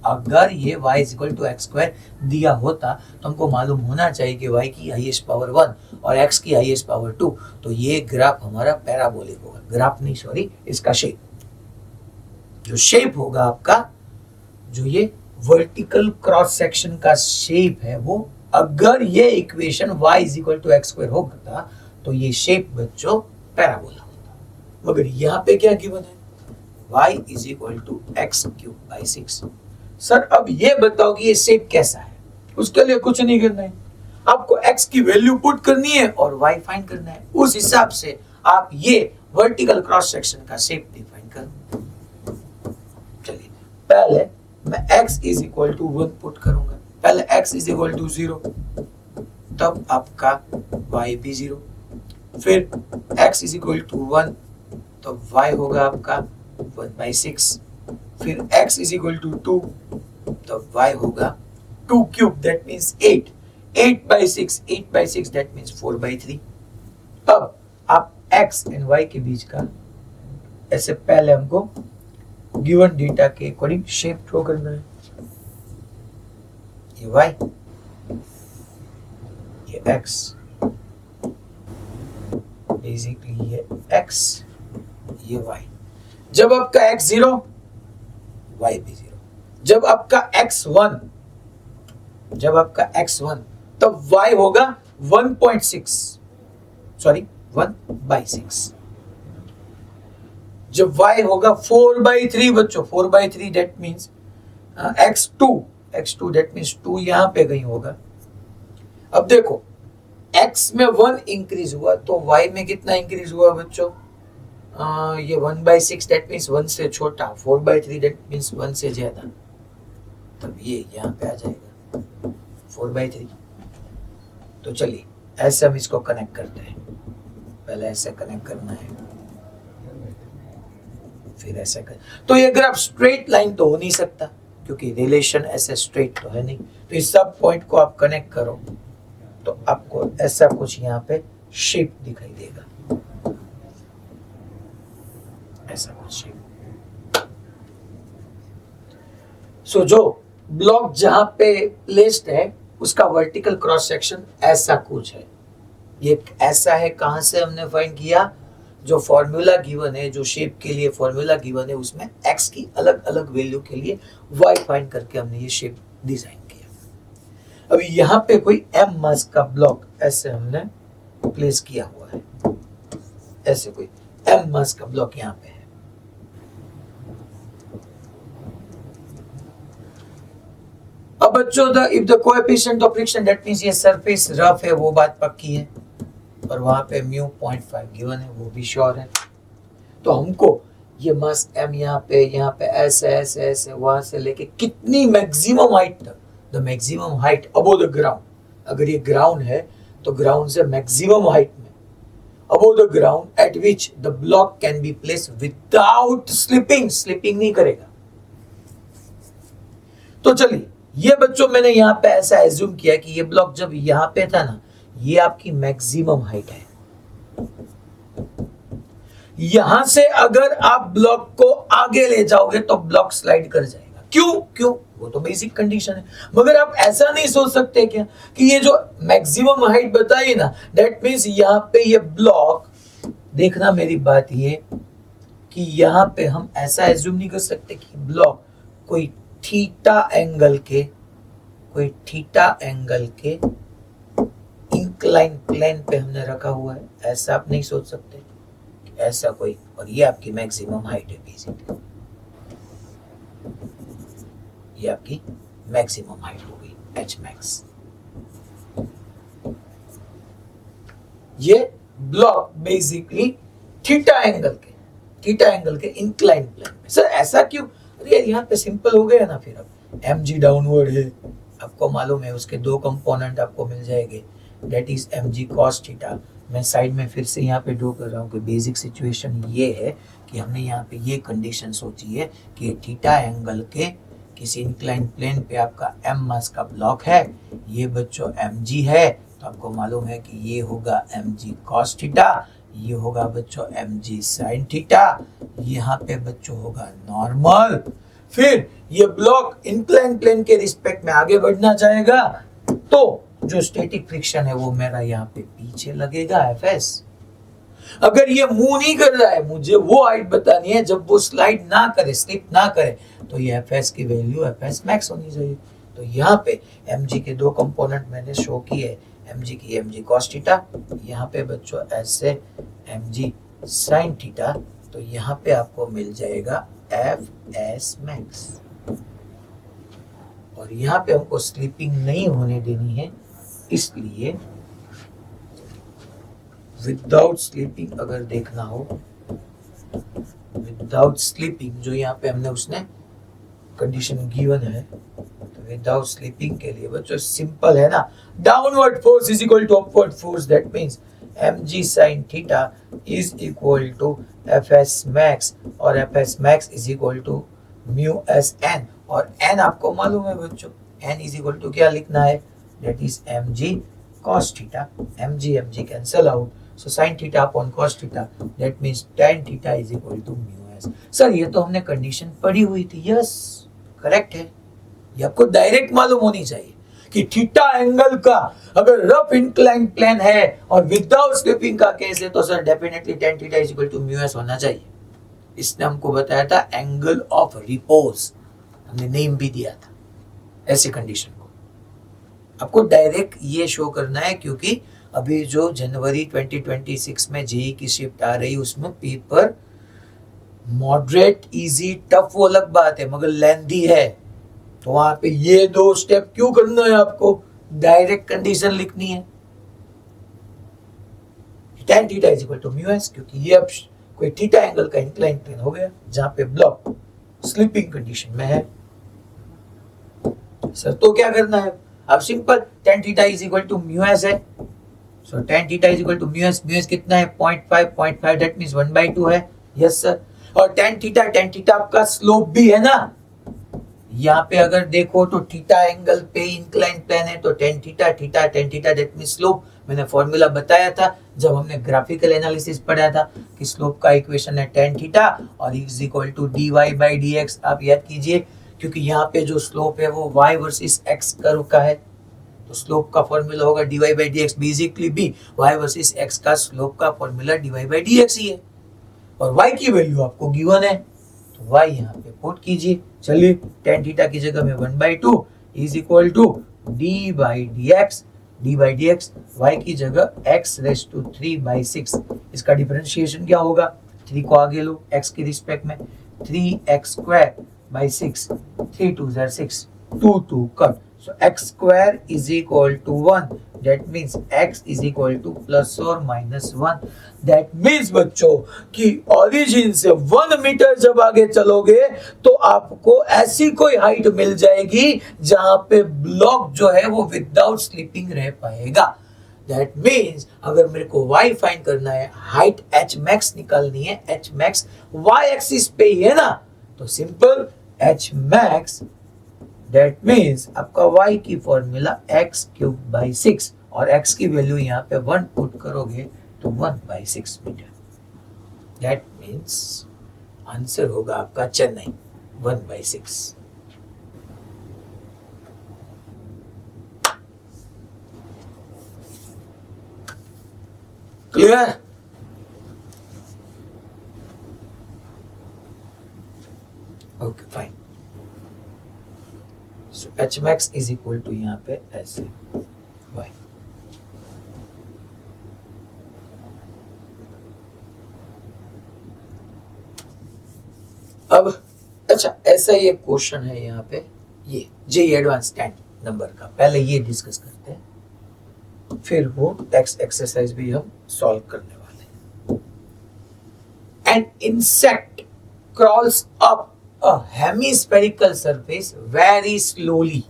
अगर ये y is equal to X square दिया होता तो हमको मालूम होना चाहिए कि y की हाईएस्ट पावर 1 और x की हाईएस्ट पावर 2, तो ये ग्राफ हमारा पैराबोलिक होगा, ग्राफ नहीं सॉरी इसका शेप, जो शेप होगा आपका, जो ये वर्टिकल क्रॉस सेक्शन का शेप है वो, अगर ये equation y is equal to X square होता तो ये शेप बच्चों पैराबोला होता। मगर यहाँ पे क्या गिवन है, y is equal to X cube by 6। Sir अब ये बताओ कि ये शेप कैसा है, उसके लिए कुछ नहीं करना है, आपको x की वैल्यू पुट करनी है और y फाइंड करना है, उस हिसाब से आप ये वर्टिकल क्रॉस सेक्शन का शेप डिफाइन करो। चलिए पहले मैं x is equal to 1 put करूंगा, पहले x इज इक्वल टू 0, तब आपका y भी 0, फिर x इज इक्वल टू 1 तो y होगा आपका 1/6, फिर x इज इक्वल टू 2 तो y होगा 2 cube that means 8, 8/6, 8/6 that means 4/3। अब आप x एंड y के बीच का ऐसे पहले हमको गिवन डेटा के अकॉर्डिंग शेप ड्रॉ करना है, ये y, ये x, बेसिकली ये x, ये y। जब आपका x 0, y भी 0, जब आपका x 1, जब आपका x 1 तब y होगा 1.6, सॉरी 1/6, जब y होगा 4/3 बच्चों, 4/3 that means x2 that means 2 यहां पे कहीं होगा। अब देखो x में 1 इंक्रीज हुआ तो y में कितना इंक्रीज हुआ बच्चों, ये 1/6 दैट मींस 1 से छोटा, 4/3 दैट मींस 1 से ज्यादा, तब ये यहां पे आ जाएगा 4/3। तो चलिए ऐसे हम इसको कनेक्ट करते हैं, पहले ऐसे कनेक्ट करना है, फिर ऐसे कर, तो ये ग्राफ स्ट्रेट लाइन तो हो नहीं सकता क्योंकि रिलेशन ऐसे स्ट्रेट तो है नहीं, तो इस सब पॉइंट को आप कनेक्ट करो तो आपको ऐसा कुछ यहाँ पे शेप दिखाई देगा, ऐसा कुछ शेप। सो जो ब्लॉक जहां पे प्लेस्ड है उसका वर्टिकल क्रॉस सेक्शन ऐसा कुछ है, ये ऐसा है, कहां से हमने फाइंड किया, जो फॉर्मूला गिवन है, जो शेप के लिए फॉर्मूला गिवन है उसमें x की अलग अलग वैल्यू के लिए y फाइंड करके हमने ये शेप डिजाइन किया। अभी यहाँ पे कोई m मास का ब्लॉक ऐसे हमने प्लेस किया हुआ है, ऐसे कोई m मास का ब्लॉक यहाँ पे है। अब बच्चों if the coefficient of friction that means ये सरफेस रफ है वो बात पक्की है, और वहां पे म्यू 0.5 गिवन है वो भी श्योर है। तो हमको ये मास m यहाँ पे ऐसे ऐसे ऐसे वहां से लेके कितनी मैक्सिमम हाइट तक, the maximum height above the ground, अगर ये ग्राउंड है तो ग्राउंड से मैक्सिमम हाइट में above the ground at which the block can be place without slipping, slipping नहीं करेगा। तो चलिए ये बच्चों मैंने यहाँ पे ऐसा एज्यूम किया कि ये ब्लॉक जब यहाँ पे था ना, ये आपकी मैक्सिमम हाइट है। यहां से अगर आप ब्लॉक को आगे ले जाओगे तो ब्लॉक स्लाइड कर जाएगा। क्यों? वो तो बेसिक कंडीशन है। मगर आप ऐसा नहीं सोच सकते क्या कि ये जो मैक्सिमम हाइट बताई ना, दैट मींस यहाँ पे ये ब्लॉक, देखना मेरी बात ये कि यहाँ पे हम ऐसा एज्यूम नहीं कर सकते कि ब्लॉक कोई थीटा एंगल के इंक्लाइन प्लेन पे हमने रखा हुआ है, ऐसा आप नहीं सोच सकते ऐसा कोई। और ये आपकी मैक्सिमम हाइट है बेसिकली, ये आपकी मैक्सिमम हाइट हो गई एच मैक्स। ये ब्लॉक बेसिकली थीटा एंगल के इंक्लाइन प्लेन में। सर ऐसा क्यों? अरे यहाँ पे सिंपल हो गया ना। फिर अब mg डाउनवर्ड है, आपको मालूम है, उसके दो कंपोनेंट आपको मिल जाएंगे, that is mg cos theta. मैं साइड में फिर से यहाँ पे ड्रॉ कर रहा हूँ कि बेसिक सिचुएशन ये है कि हमने यहाँ पे ये कंडीशन सोची है कि थीटा एंगल के किसी इंक्लाइन प्लेन पे आपका m मास का ब्लॉक है, ये बच्चों mg है, तो आपको मालूम है कि ये होगा mg cos थीटा, ये होगा बच्चों mg sin थीटा, यहाँ पे बच्चों होगा नॉर्मल। फिर ये ब्लॉक इंक्लाइन प्लेन के रिस्पेक्ट में आगे बढ़ना चाहेगा तो जो स्टैटिक फ्रिक्शन है वो मेरा यहाँ पे पीछे लगेगा Fs। अगर ये मूव नहीं कर रहा है, मुझे वो हाइट बतानी है जब वो स्लाइड ना करे, स्लिप ना करे, तो ये Fs की वैल्यू Fs मैक्स होनी चाहिए। तो यहाँ पे mg के दो कंपोनेंट मैंने शो किए, mg की mg cos थीटा, यहाँ पे बच्चों ऐसे mg sin थीटा, तो यहाँ पे आपको मिल जाएगा Fs मैक्स। और यहाँ पे हमको स्लिपिंग नहीं होने देनी है, इसलिए विदाउट स्लीपिंग अगर देखना हो, विदाउट स्लीपिंग जो यहाँ पे हमने उसने कंडीशन गिवन है, तो विदाउट स्लीपिंग के लिए बच्चों सिंपल है ना, downward force is equal to upward force, that means mg sin theta is equal to fs max, और fs max is equal to mu S N. और n आपको मालूम है बच्चों, n इज इक्वल टू क्या लिखना है, that is mg cos theta, mg cancel out, so sin theta upon cos theta, that means tan theta is equal to mu S. Sir ये तो हमने कंडीशन पढ़ी हुई थी, यस करेक्ट है, ये आपको डायरेक्ट मालूम होनी चाहिए कि थीटा एंगल का अगर रफ इंक्लाइन प्लेन है और विदाउट स्लिपिंग का केस है तो sir definitely tan theta is equal to mu S होना चाहिए। इसने हमको बताया था एंगल ऑफ रिपोज, हमने नेम भी दिया था ऐसी कंडीशन को। आपको डायरेक्ट ये शो करना है क्योंकि अभी जो जनवरी 2026 में जेई की शिफ्ट आ रही उसमें पेपर मॉडरेट इजी टफ वो अलग बात है मगर लेंथी है, तो वहां पे ये दो स्टेप क्यों करना है, आपको डायरेक्ट कंडीशन लिखनी है tan theta is equal to mu S, क्योंकि ये अब कोई थीटा एंगल का इंक्लाइन प्लेन हो गया जहां पे ब्लॉक स्लीपिंग कंडीशन में है। सर तो क्या करना है, अब simple tan theta is equal to mu S है, so tan theta is equal to mu S कितना है 0.5 दैट मींस 1/2 है, यस सर। और tan थीटा आपका स्लोप भी है ना, यहाँ पे अगर देखो तो थीटा एंगल पे इंक्लाइन प्लेन है तो tan theta that means slope. मैंने फॉर्मूला बताया था जब हमने ग्राफिकल एनालिसिस पढ़ा था कि स्लोप का इक्वेशन है tan थीटा और is equal to dy by dx। आप याद कीजिए क्योंकि यहाँ पे जो स्लोप है वो y वर्सेस x कर्व का है, तो स्लोप का फॉर्मूला होगा dy बाई dx, बेसिकली भी y वर्सेस x का स्लोप का फॉर्मूला dy बाई dx ही है, और y की वैल्यू आपको गिवन है तो y यहाँ पे पुट कीजिए। चलिए tan थीटा की जगह में 1/2 is equal to D by dx, y की जगह x रेज टू 3/6। इसका डिफरेंशिएशन क्या होगा, 3 को आगे लो x के रिस्पेक्ट में, 3x square by 6, 3 2 6, 2 2 cut, so x square is equal to 1, that means x is equal to plus or minus 1। that means बच्चों कि ओरिजिन से 1 मीटर जब आगे चलोगे तो आपको ऐसी कोई हाइट मिल जाएगी जहां पे ब्लॉक जो है वो विदाउट स्लीपिंग रह पाएगा। that means अगर मेरे को y फाइंड करना है, हाइट h max निकालनी है, h max y एक्सिस पे ही है ना, तो simple h max that means आपका y की फॉर्मूला x³/6 और x की वैल्यू यहाँ पे 1 पुट करोगे तो 1/6 मीटर। दैट मीन्स आंसर होगा आपका चेन्नई 1/6। Clear? Okay fine. So H max is equal to यहाँ पे ऐसे वाई। अब अच्छा ऐसा ही एक क्वेश्चन है यहाँ पे, ये जेईई एडवांस 10 नंबर का, पहले ये डिस्कस करते हैं फिर वो टेक्स्ट एक्सरसाइज भी हम सॉल्व करने वाले हैं। An insect crawls up a hemispherical surface very slowly.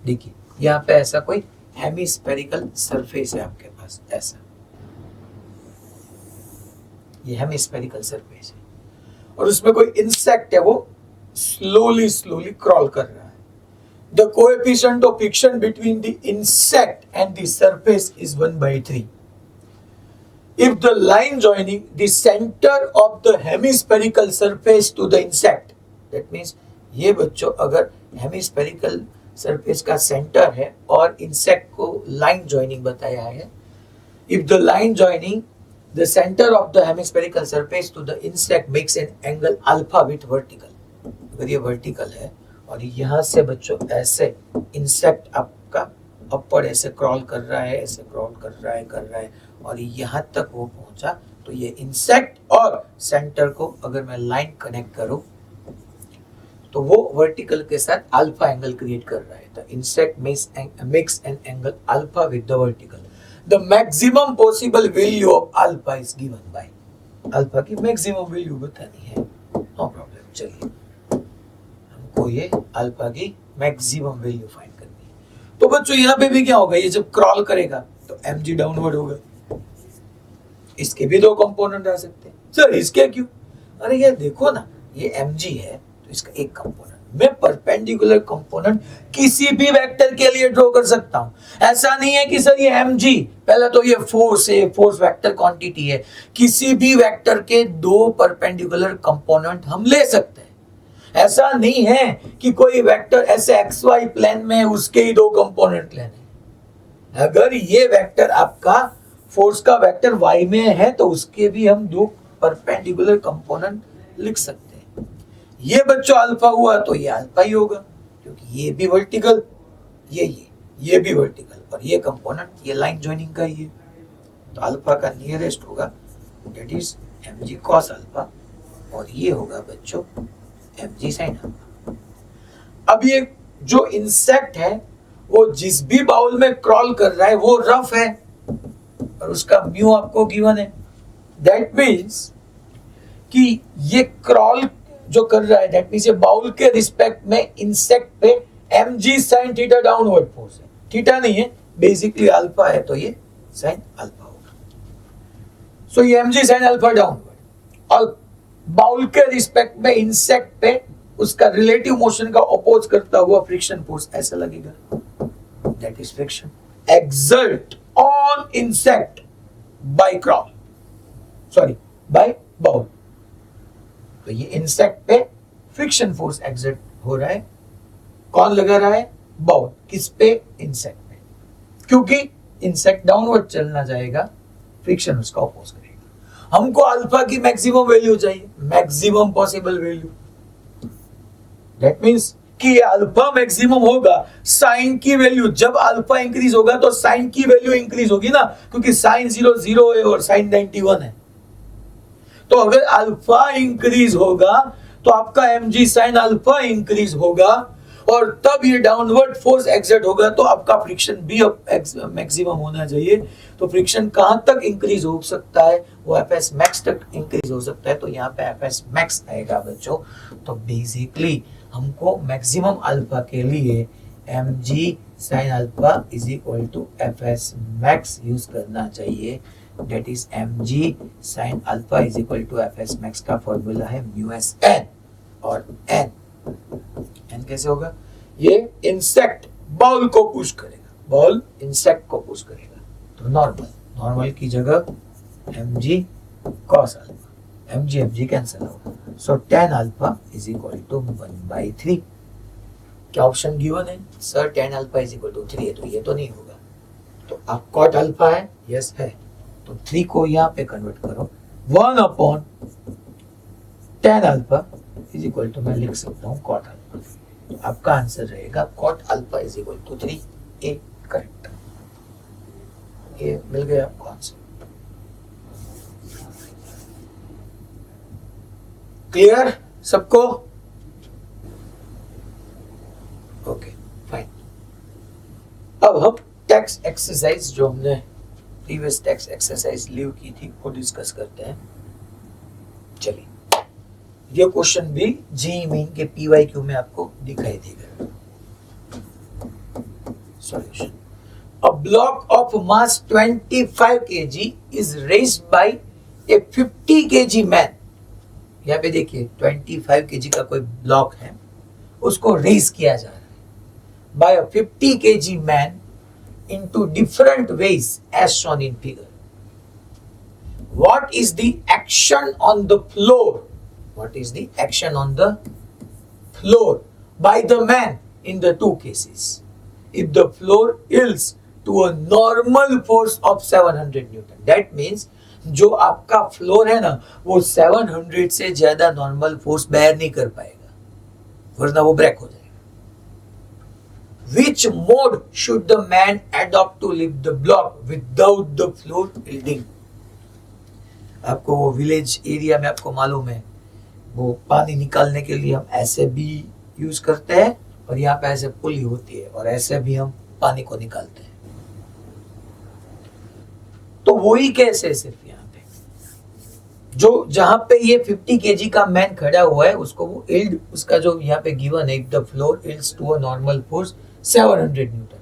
देखिए यहाँ पे ऐसा कोई हेमिस्फेरिकल सरफेस है आपके पास, ऐसा ये हेमिस्फेरिकल सरफेस है और उसमें कोई इंसेक्ट है, वो स्लोली स्लोली क्रॉल कर रहा है। The coefficient of friction between the insect and the surface is 1/3। If the line joining the center of the hemispherical surface to the insect, that means ये बच्चों अगर हेमिस्फेरिकल सरफेस का centre है और insect को लाइन जॉइनिंग बताया है, if the line joining the center of the hemispherical surface to the insect makes an angle alpha with vertical, अगर ये वर्टिकल है और यहाँ से बच्चों ऐसे इंसेक्ट आपका अपर ऐसे क्रॉल कर रहा है, ऐसे क्रॉल कर रहा है और यहाँ तक वो पहुंचा, तो ये इंसेक्ट और सेंटर को अगर मैं लाइन कनेक्ट करूं तो वो वर्टिकल के साथ अल्फा एंगल क्रिएट कर रहा है। The insect makes an angle alpha with the vertical. The maximum possible value of alpha is given by, alpha की मैक्सिमम वैल्यू बतानी है, नो प्रॉब्लम। चलिए हमको ये अल्फा की मैक्सिमम वैल्यू फाइंड करनी है। तो बच्चों यहाँ पे भी क्या होगा, ये जब क्रॉल करेगा तो mg डाउनवर्ड होगा। इसके भी दो कंपोनेंट आ सकते हैं। सर इसके क्यों? अरे यार देखो ना, ये mg है तो इसका एक कंपोनेंट मैं परपेंडिकुलर कंपोनेंट किसी भी वेक्टर के लिए ड्रॉ कर सकता हूं। ऐसा नहीं है कि सर ये mg, पहला तो ये फोर्स है, फोर्स वेक्टर क्वांटिटी है, किसी भी वेक्टर के दो परपेंडिकुलर कंपोनेंट हम ले सकते हैं। ऐसा नहीं है कि कोई वेक्टर ऐसे xy प्लेन में उसके ही दो कंपोनेंट लेने। अगर ये वेक्टर आपका फोर्स का वेक्टर y में है तो उसके भी हम दो परपेंडिकुलर कंपोनेंट लिख सकते हैं। ये बच्चों अल्फा हुआ तो ये अल्फा ही होगा, क्योंकि ये भी वर्टिकल, ये भी वर्टिकल और ये कंपोनेंट ये लाइन जॉइनिंग का ही है, तो अल्फा का नियरेस्ट होगा that is mg cos alpha और ये होगा बच्चों mg sin अल्फा। अब ये जो इंसेक्ट है वो जिस भी बाउल में क्रॉल कर रहा है वो रफ है और उसका म्यू आपको गिवन है। दैट मीन्स कि ये क्रॉल जो कर रहा है, दैट मीन्स ये बाउल के रिस्पेक्ट में इंसेक्ट पे mg sin theta downward force है, थीटा नहीं है, बेसिकली अल्फा है तो ये sin अल्फा होगा। सो ये mg sin अल्फा डाउनवर्ड और बाउल के रिस्पेक्ट में इंसेक्ट पे उसका रिलेटिव मोशन का अपोज करता हुआ फ्रिक्शन फोर्स ऐसा लगेगा, that is friction exert on insect by crawl, sorry by bowl. तो ये इंसेक्ट पे फ्रिक्शन फोर्स एक्सर्ट हो रहा है, कौन लगा रहा है? बाउल। किस पे? इंसेक्ट पे, क्योंकि इंसेक्ट डाउनवर्ड चलना जाएगा, फ्रिक्शन उसका अपोज करेगा। हमको अल्फा की मैक्सिमम वैल्यू चाहिए, maximum possible value. That means कि अल्फा मैक्सिमम होगा, साइन की वैल्यू जब अल्फा इंक्रीज होगा तो साइन की वैल्यू इंक्रीज होगी ना, क्योंकि साइन 0 0 है और साइन 91 है। तो अगर अल्फा इंक्रीज होगा तो आपका mg साइन अल्फा इंक्रीज होगा और तब ये डाउनवर्ड फोर्स एक्सर्ट होगा, तो आपका फ्रिक्शन भी मैक्सिमम होना चाहिए। तो फ्रिक्शन कहां तक इंक्रीज हो सकता है? वो fs मैक्स तक इंक्रीज हो सकता है, तो यहाँ पे fs मैक्स आएगा बच्चों। तो बेसिकली हमको मैक्सिमम अल्फा के लिए mg sin alpha is equal to fs max use करना चाहिए। That is mg sin alpha is equal to fs max का फॉर्मूला है μs n, और n कैसे होगा? ये इंसेक्ट बॉल को पुश करेगा, बॉल इंसेक्ट को पुश करेगा। तो नॉर्मल की जगह mg cos alpha, mg cancel होगा। So tan alpha is equal to 1/3। क्या ऑप्शन गिवन है sir? tan alpha is equal to 3 है, तो ये तो नहीं होगा। तो अब cot अल्फा है, यस है, तो 3 को यहाँ पे कन्वर्ट करो, 1/tan alpha is equal to, मैं लिख सकता हूँ cot अल्फा। तो आपका आंसर रहेगा cot alpha is equal to 3, A correct. ये मिल गया आपको आंसर। क्लियर सबको? Okay fine. अब हम टैक्स एक्सरसाइज जो हमने प्रीवियस टैक्स एक्सरसाइज लीव की थी वो डिस्कस करते हैं। चलिए, ये क्वेश्चन भी जी मीन के पीवाईक्यू में आपको दिखाई देगा। Solution: a block of mass 25 kg is raised by a 50 kg man। यहाँ पे देखिए 25 kg का कोई ब्लॉक है, उसको रेज किया जा रहा है by a 50 kg man into different ways as shown in figure. What is the action on the floor? What is the action on the floor by the man in the two cases? If the floor yields to a normal force of 700 Newton, that means जो आपका floor है ना वो 700 से ज्यादा normal force bear नहीं कर पाएगा, वरना वो ब्रेक हो जाएगा। Which mode should the man adopt to lift the block without the floor yielding? आपको वो विलेज एरिया में आपको मालूम है वो पानी निकालने के लिए हम ऐसे भी यूज करते हैं और यहाँ पे ऐसे पुली होती है और ऐसे भी हम पानी को निकालते हैं। तो वही केस है सिर्फ यहाँ पे, जो जहां पे ये 50 केजी का मैन खड़ा हुआ है उसको वो इल्ड, उसका जो यहाँ पे गिवन है, if the floor yields to a normal force 700 newton,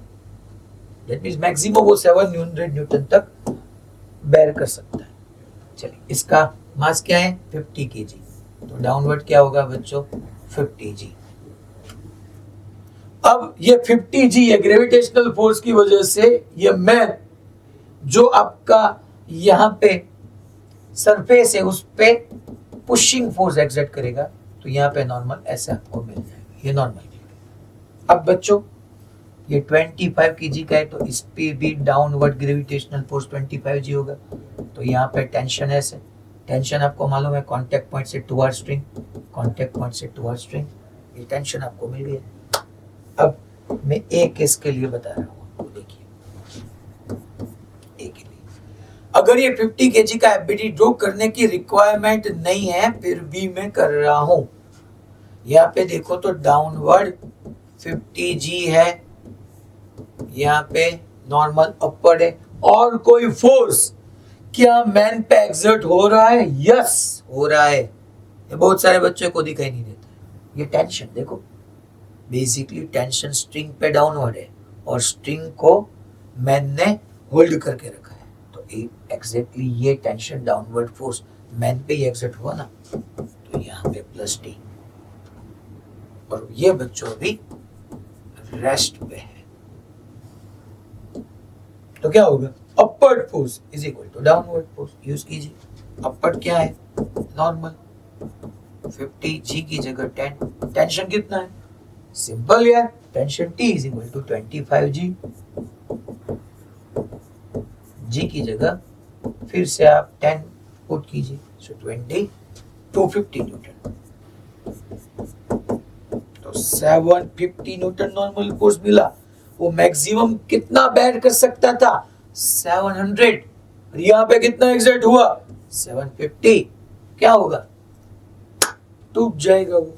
that means maximum वो 700 न्यूटन तक बेयर कर सकता है। चलिए, इसका मास क्या है 50 केजी, तो डाउनवर्ड क्या होगा बच्चों 50 जी। अब ये 50 जी ये ग्रेविटेशनल फोर्स की वजह से ये मैन जो आपका यहाँ पे सरफेस है उस पे पुशिंग फोर्स एक्सर्ट करेगा, तो यहाँ पे नॉर्मल ऐसे आपको मिल जाएगा, ये नॉर्मल। अब बच्चों ये 25 केजी का है तो इस पे भी डाउनवर्ड ग्रेविटेशनल फोर्स 25 जी होगा, तो यहाँ पे टेंशन ऐसे, टेंशन आपको मालूम है कांटेक्ट पॉइंट से टुवर्ड स्ट्रिंग, कांटेक्ट पॉइंट से टुवर्ड स्ट्रिंग, ये टेंशन आपको मिल गया। अब मैं एक केस के लिए बता रहा हूँ, देखिए ए के लिए अगर ये 50 केजी का एफबीडी ड्रॉ करने की रिक्वायरमेंट नहीं है फिर भी मैं कर रहा हूं। यहाँ पे देखो तो डाउनवर्ड 50 जी है, यहाँ पे नॉर्मल अपवर्ड है, और कोई फोर्स क्या मैन पे एक्सर्ट हो रहा है? यस हो रहा है, ये बहुत सारे बच्चों को दिखाई नहीं देता। ये टेंशन देखो, बेसिकली टेंशन स्ट्रिंग पे डाउनवर्ड है और स्ट्रिंग को मैन ने होल्ड करके रखा है, तो एग्जैक्टली ये टेंशन डाउनवर्ड फोर्स मैन पे ही एक्सर्ट हुआ ना, तो यहाँ पे प्लस टी, और ये बच्चों भी रेस्ट पे है, तो क्या होगा upward force is equal to downward force. Use कीजिए, अपवर्ड क्या है नॉर्मल, 50 जी की जगह 10, टेंशन कितना है सिंपल यार, tension T is equal to 25 G, G की जगह फिर से आप 10 पुट कीजिए, सो 20 250 न्यूटन, तो 750 न्यूटन नॉर्मल फोर्स मिला। वो मैक्सिमम कितना बेयर कर सकता था 700, और यहाँ पे कितना एक्सर्ट हुआ 750, क्या होगा टूट जाएगा वो,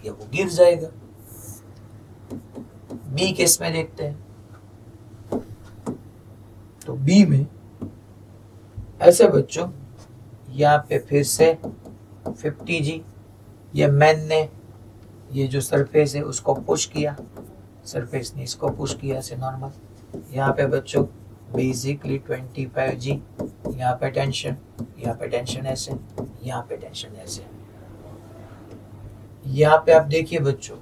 या वो गिर जाएगा। बी केस में देखते हैं, तो बी में ऐसे बच्चों यहाँ पे फिर से 50 जी, ये मैन ने ये जो सरफेस है उसको पुश किया, सरफेस ने इसको पुश किया ऐसे नॉर्मल, यहाँ पे बच्चों बेसिकली 25 जी, यहाँ पे टेंशन ऐसे, यहाँ पे टेंशन ऐसे। यहाँ पे आप देखिए बच्चों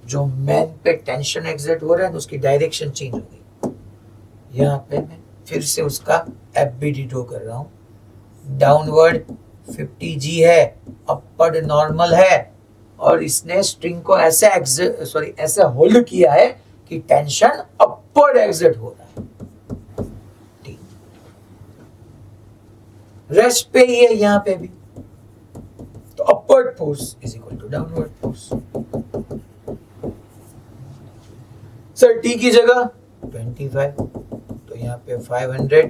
जो मैन पे टेंशन एग्जर्ट हो रहा है ना उसकी डायरेक्शन चेंज हो गई। यहाँ पे मैं फिर से उसका एफबीडी ड्रॉ कर रहा हूँ। डाउनवर्ड 50G है, अपवर्ड नॉर्मल है, और इसने स्ट्रिंग को ऐसे ऐसे होल्ड किया है कि टेंशन अपवर्ड एग्जर्ट हो रहा है। ठीक, रेस्ट पे ही है यहाँ पे भी, तो upward force is equal to downward force. Sir T की जगह 25, तो यहाँ पे 500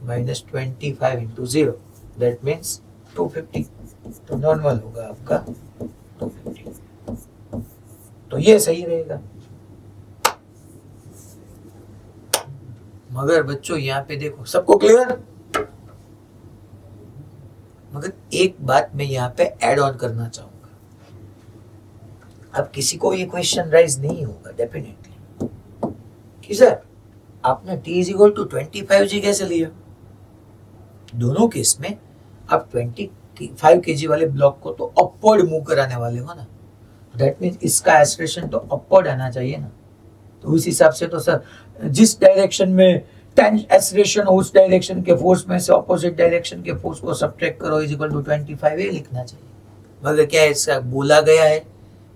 माइनस 25 इंटू 0, दैट मीन्स 250, तो नॉर्मल होगा आपका 250, तो ये सही रहेगा। मगर बच्चों यहाँ पे देखो, सबको क्लियर? मगर एक बात मैं यहाँ पे ऐड ऑन करना चाहूंगा। अब किसी को ये क्वेश्चन राइज नहीं होगा डेफिनेटली कि सर आपने t is equal to 25G कैसे लिया? दोनों केस में आप 25 kg वाले ब्लॉक को तो अपवर्ड मूव कराने वाले हो ना, दैट मीन्स इसका एक्सेलरेशन तो अपवर्ड आना चाहिए ना। तो उस हिसाब से तो सर जिस डायरेक्शन में एक्सेलरेशन हो उस डायरेक्शन के फोर्स में से ऑपोजिट डायरेक्शन के फोर्स को सब्ट्रैक्ट करो इज इक्वल टू 25, ये लिखना चाहिए। मगर क्या इसका बोला गया है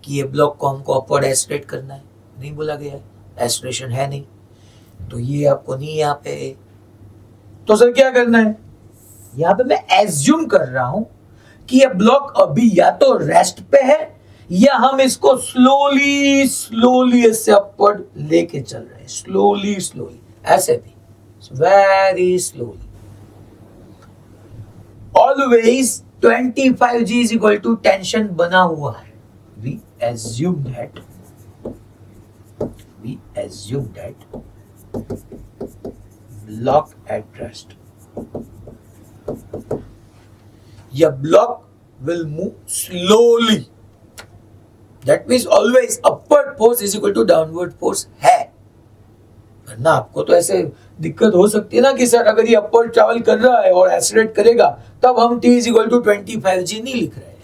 कि ये ब्लॉक को हमको अपवर्ड एक्सेलरेट करना है? नहीं बोला गया है, एक्सेलरेशन है नहीं, तो ये आपको नहीं यहाँ पे। तो सर क्या करना है? यहाँ पे मैं एज्यूम कर रहा हूं कि ये ब्लॉक अभी या तो रेस्ट पे है या हम इसको स्लोली स्लोली ऐसे अपवर्ड लेके चल रहे हैं, स्लोली स्लोली, ऐसे भी very slowly. Always 25G is equal to tension बना हुआ है। We assume that block at rest, your block will move slowly, that means always upward force is equal to downward force है। वरना आपको तो ऐसे दिक्कत हो सकती है ना कि सर अगर ये अपवर्ड ट्रैवल कर रहा है और एक्सेलरेट करेगा तब हम t is equal to 25G नहीं लिख रहे हैं।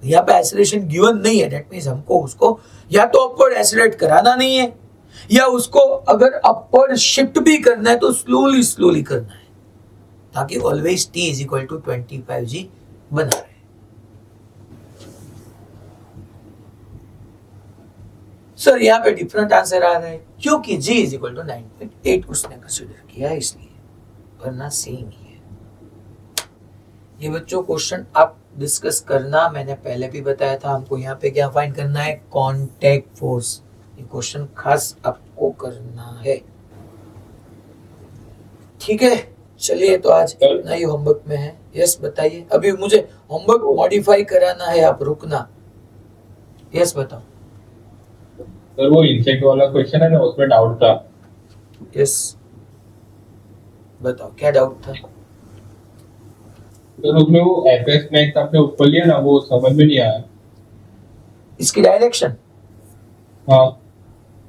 यहाँ पे एक्सेलरेशन गिवन नहीं है, दैट मीन्स हमको उसको या तो अपवर्ड एक्सेलरेट कराना नहीं है या उसको अगर अपवर्ड शिफ्ट भी करना है तो स्लोली स्लोली करना है, ताकि always t is equal to 25G बना रहे। सर यहाँ पे डिफरेंट आंसर आ रहा है क्योंकि g इज इक्वल टू 9.8 उसने कंसीडर किया है, इसलिए, वरना सेम ही है। ये बच्चों क्वेश्चन आप डिस्कस करना, मैंने पहले भी बताया था हमको यहाँ पे क्या फाइंड करना है, कांटेक्ट फोर्स। ये क्वेश्चन खास आपको करना है, ठीक है। चलिए तो आज इतना ही होमवर्क में है। यस बताइए, अभी मुझे होमवर्क मॉडिफाई कराना है, आप रुकना। यस बताओ सर। वो इंसेक्ट वाला क्वेश्चन है ना, उसमें डाउट था। यस बताओ क्या डाउट था? सर उसमें वो एफएस मैक्स आपने ऊपर लिया ना, वो समझ में नहीं आया। इसकी डायरेक्शन? हाँ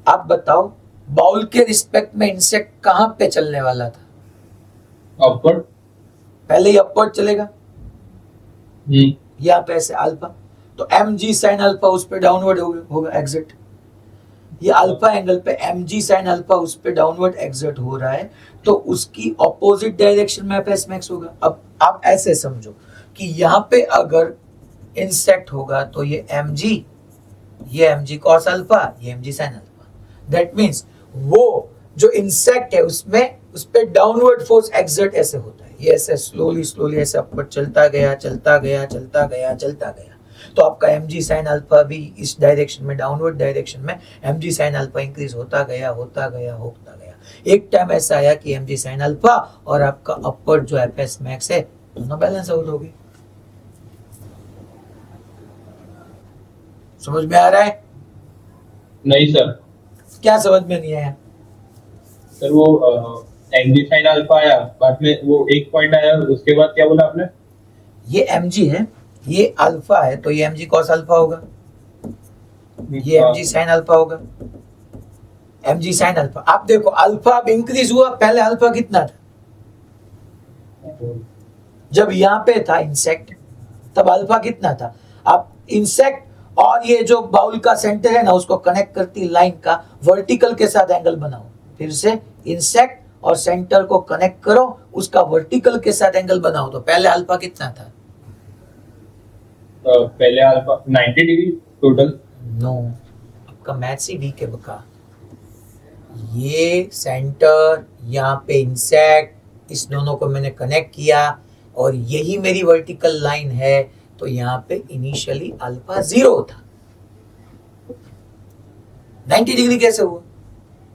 आप बताओ, बाउल के रिस्पेक्ट में इंसेक्ट कहां पे चलने वाला था? अपवर्ड, पहले ही अपवर्ड चलेगा, यहाँ पे ऐसे अल्फा, तो mg sin अल्फा उस पे डाउनवर्ड होगा एग्जिट। ये अल्फा एंगल पे mg sin अल्फा उस पे डाउनवर्ड एग्जिट हो रहा है, तो उसकी ऑपोजिट डायरेक्शन में fs max होगा। अब आप ऐसे समझो कि यहाँ पे अगर इंसेक्ट होगा तो ये mg cos अल्फा, ये mg sin alpha, that means वो जो इंसेक्ट है उसमें उस पे डाउनवर्ड फोर्स एक्सर्ट ऐसे होता है, ये ऐसे स्लोली स्लोली ऐसे अपवर्ड चलता गया चलता गया चलता गया चलता गया, तो आपका mg sin अल्फा भी इस डायरेक्शन में, डाउनवर्ड डायरेक्शन में mg sin अल्फा इंक्रीज होता गया होता गया होता गया। एक टाइम ऐसा आया कि mg sin अल्फा और आपका अपवर्ड जो fs max है दोनों बैलेंस आउट हो गए। समझ में आ रहा है? नहीं सर। क्या समझ में नहीं आया? सर वो mg sin अल्फा आया, बाद में वो एक पॉइंट आया, उसके बाद क्या बोला आपने? ये mg है, ये अल्फा है, तो ये mg cos अल्फा होगा, ये mg sin अल्फा होगा, mg sin अल्फा। आप देखो अल्फा अब इंक्रीज हुआ, पहले अल्फा कितना था? जब यहाँ पे था इंसेक्ट तब अल्फा कितना था? आप इंसेक्ट और ये जो बाउल का सेंटर है ना उसको कनेक्ट करती लाइन का वर्टिकल के साथ एंगल बनाओ। फिर से इंसेक्ट और सेंटर को कनेक्ट करो, उसका वर्टिकल के साथ एंगल बनाओ। तो पहले अल्फा कितना था? पहले अल्फा 90 डिग्री टोटल। नो, आपका मैथ्स ही वीक है बका। ये सेंटर, यहाँ पे इंसेक्ट, इस दोनों को मैंने कनेक्ट किया और यही मेरी वर्टिकल लाइन है। तो यहाँ पे इनिशियली अल्फा 0 था। 90 डिग्री कैसे हुआ?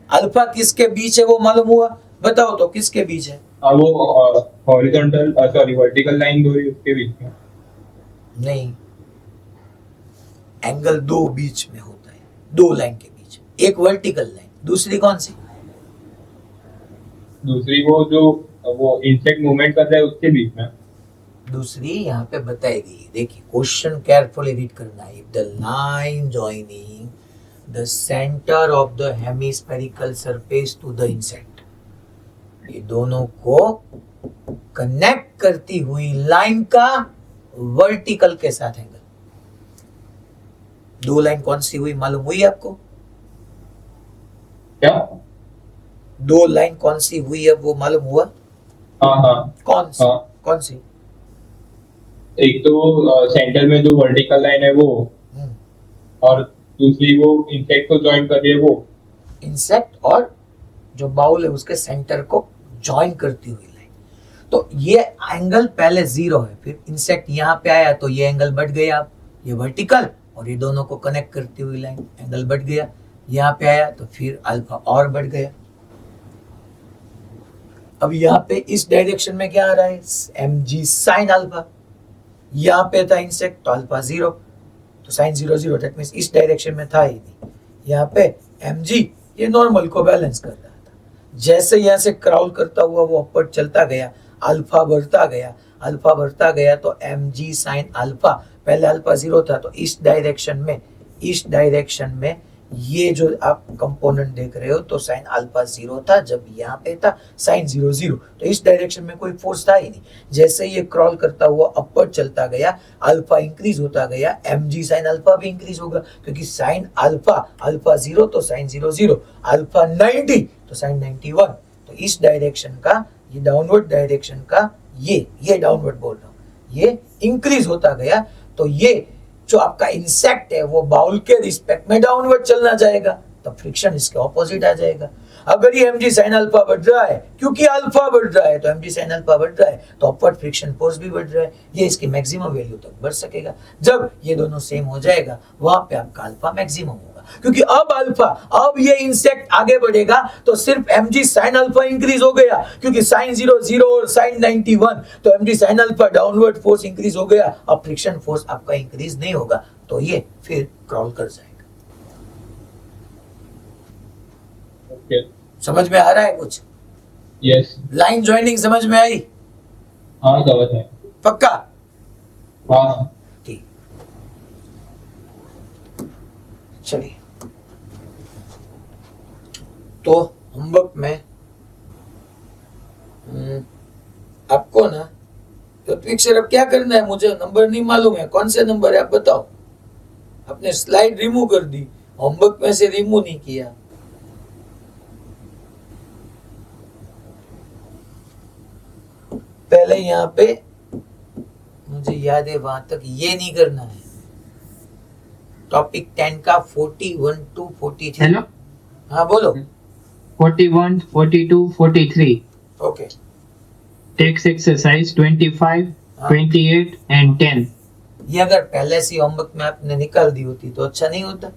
अल्फा किसके बीच है वो मालूम हुआ? बताओ तो किसके बीच है? वो हॉरिजॉन्टल सॉरी वर्टिकल लाइन दो उसके बीच में। नहीं, एंगल दो बीच में होता है, दो लाइन के बीच। एक वर्टिकल लाइन, दूसरी कौन सी? दूसरी वो जो वो इंसेक्ट मूवमेंट कर रहा है उसके बीच में। दूसरी यहाँ पे बताएगी। देखिए क्वेश्चन केयरफुली रीड करना है। If the line joining the centre of the hemispherical surface to the insect, ये दोनों को कनेक्ट करती हुई लाइन का वर्टिकल के साथ एंगल। दो लाइन कौन सी हुई मालूम हुई आपको? क्या? दो लाइन कौन सी हुई है वो मालूम हुआ? हाँ। कौन सी? हाँ। कौन सी? एक तो सेंटर में जो वर्टिकल लाइन है वो, और दूसरी वो इंसेक्ट को ज्वाइन कर रही है वो। इंसेक्ट और जो बाउल है उसके सेंटर को ज्वाइन करती हुई लाइन। तो ये एंगल पहले 0 है, फिर इंसेक्ट यहाँ पे आया तो ये एंगल बढ़ गया, ये वर्टिकल, और ये दोनों को कनेक्ट करती हुई लाइन एंगल बढ़ गया। यहाँ पे आया तो फिर अल्फा और बढ़ गया। अब यहाँ पे इस डायरेक्शन में क्या आ रहा है? mg sine alpha. यहाँ पे था इंसेक्ट तो अल्फा 0, तो साइन 0 0, दैट मींस इस डायरेक्शन में था ही नहीं। यहाँ पे mg ये नॉर्मल को बैलेंस कर रहा था। जैसे यहाँ से क्राउल करता हुआ वो अपवर्ड चलता गया, अल्फा बढ़ता गया, अल्फा बढ़ता गया, तो mg साइन अल्फा, पहले अल्फा 0 था तो इस डायरेक्शन में ये जो आप कंपोनेंट देख रहे हो तो साइन अल्फा 0 था जब यहाँ पे था साइन 0 0, तो इस डायरेक्शन में कोई फोर्स था ही नहीं। जैसे ये क्रॉल करता हुआ अपवर्ड चलता गया, अल्फा इंक्रीज होता गया, mg साइन अल्फा भी इंक्रीज होगा, क्योंकि साइन अल्फा 0 तो साइन 0 0, अल्फा 90 तो साइन 91। तो इस डायरेक्शन का, ये डाउनवर्ड डायरेक्शन का, ये डाउनवर्ड बोल रहा हूँ, ये इंक्रीज होता गया। तो ये जो आपका इंसेक्ट है वो बाउल के रिस्पेक्ट में डाउनवर्ड चलना जाएगा, तो फ्रिक्शन इसके ऑपोजिट आ जाएगा। अगर ये mg sin अल्फा बढ़ रहा है, क्योंकि अल्फा बढ़ रहा है तो mg sin अल्फा बढ़ रहा है, तो अपवर्ड फ्रिक्शन फोर्स भी बढ़ रहा है। ये इसकी मैक्सिमम वैल्यू तक बढ़ सकेगा। जब ये दोनों सेम हो जाएगा वहां पे आपका अल्फा मैक्सिमम होगा, क्योंकि अब ये इंसेक्ट आगे बढ़ेगा तो सिर्फ mg sin अल्फा इंक्रीज हो गया, क्योंकि साइन 0 0 और साइन 91, तो mg sin alpha downward force increase हो गया। अब फ्रिक्शन फोर्स आपका इंक्रीज नहीं होगा, तो ये फिर क्रॉल कर जाएगा। समझ में आ रहा है कुछ? यस। लाइन ज्वाइनिंग समझ में आई? हाँ समझ है। पक्का? हाँ ठीक, चलिए। तो होमवर्क में आपको ना तो पिक्चर अब क्या करना है, मुझे नंबर नहीं मालूम है, कौन से नंबर है आप बताओ। आपने स्लाइड रिमूव कर दी, होमवर्क में से रिमूव नहीं किया। पहले यहाँ पे मुझे याद है वहां तक ये नहीं करना है। टॉपिक 10 का 41 to 43। हेलो, हाँ बोलो। 41, 42, 43 ओके, टेक्स्ट एक्सरसाइज 25, हाँ। 28 एंड 10। ये अगर पहले से होमवर्क में आपने निकाल दी होती तो अच्छा नहीं होता?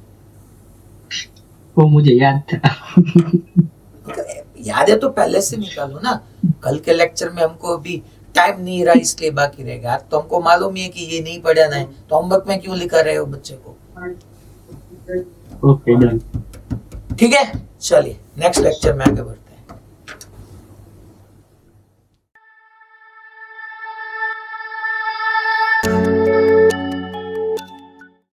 वो मुझे याद था। याद है तो पहले से निकालो ना। कल के लेक्चर में हमको अभी टाइम नहीं रहा इसलिए बाकी रहेगा। आज तो हमको मालूम ही है कि ये नहीं पढ़ाना है, तो होमवर्क में क्यों लिखा रहे हो बच्चे को? Okay done. ठीक है, चलिए नेक्स्ट लेक्चर में आगे बढ़ते हैं।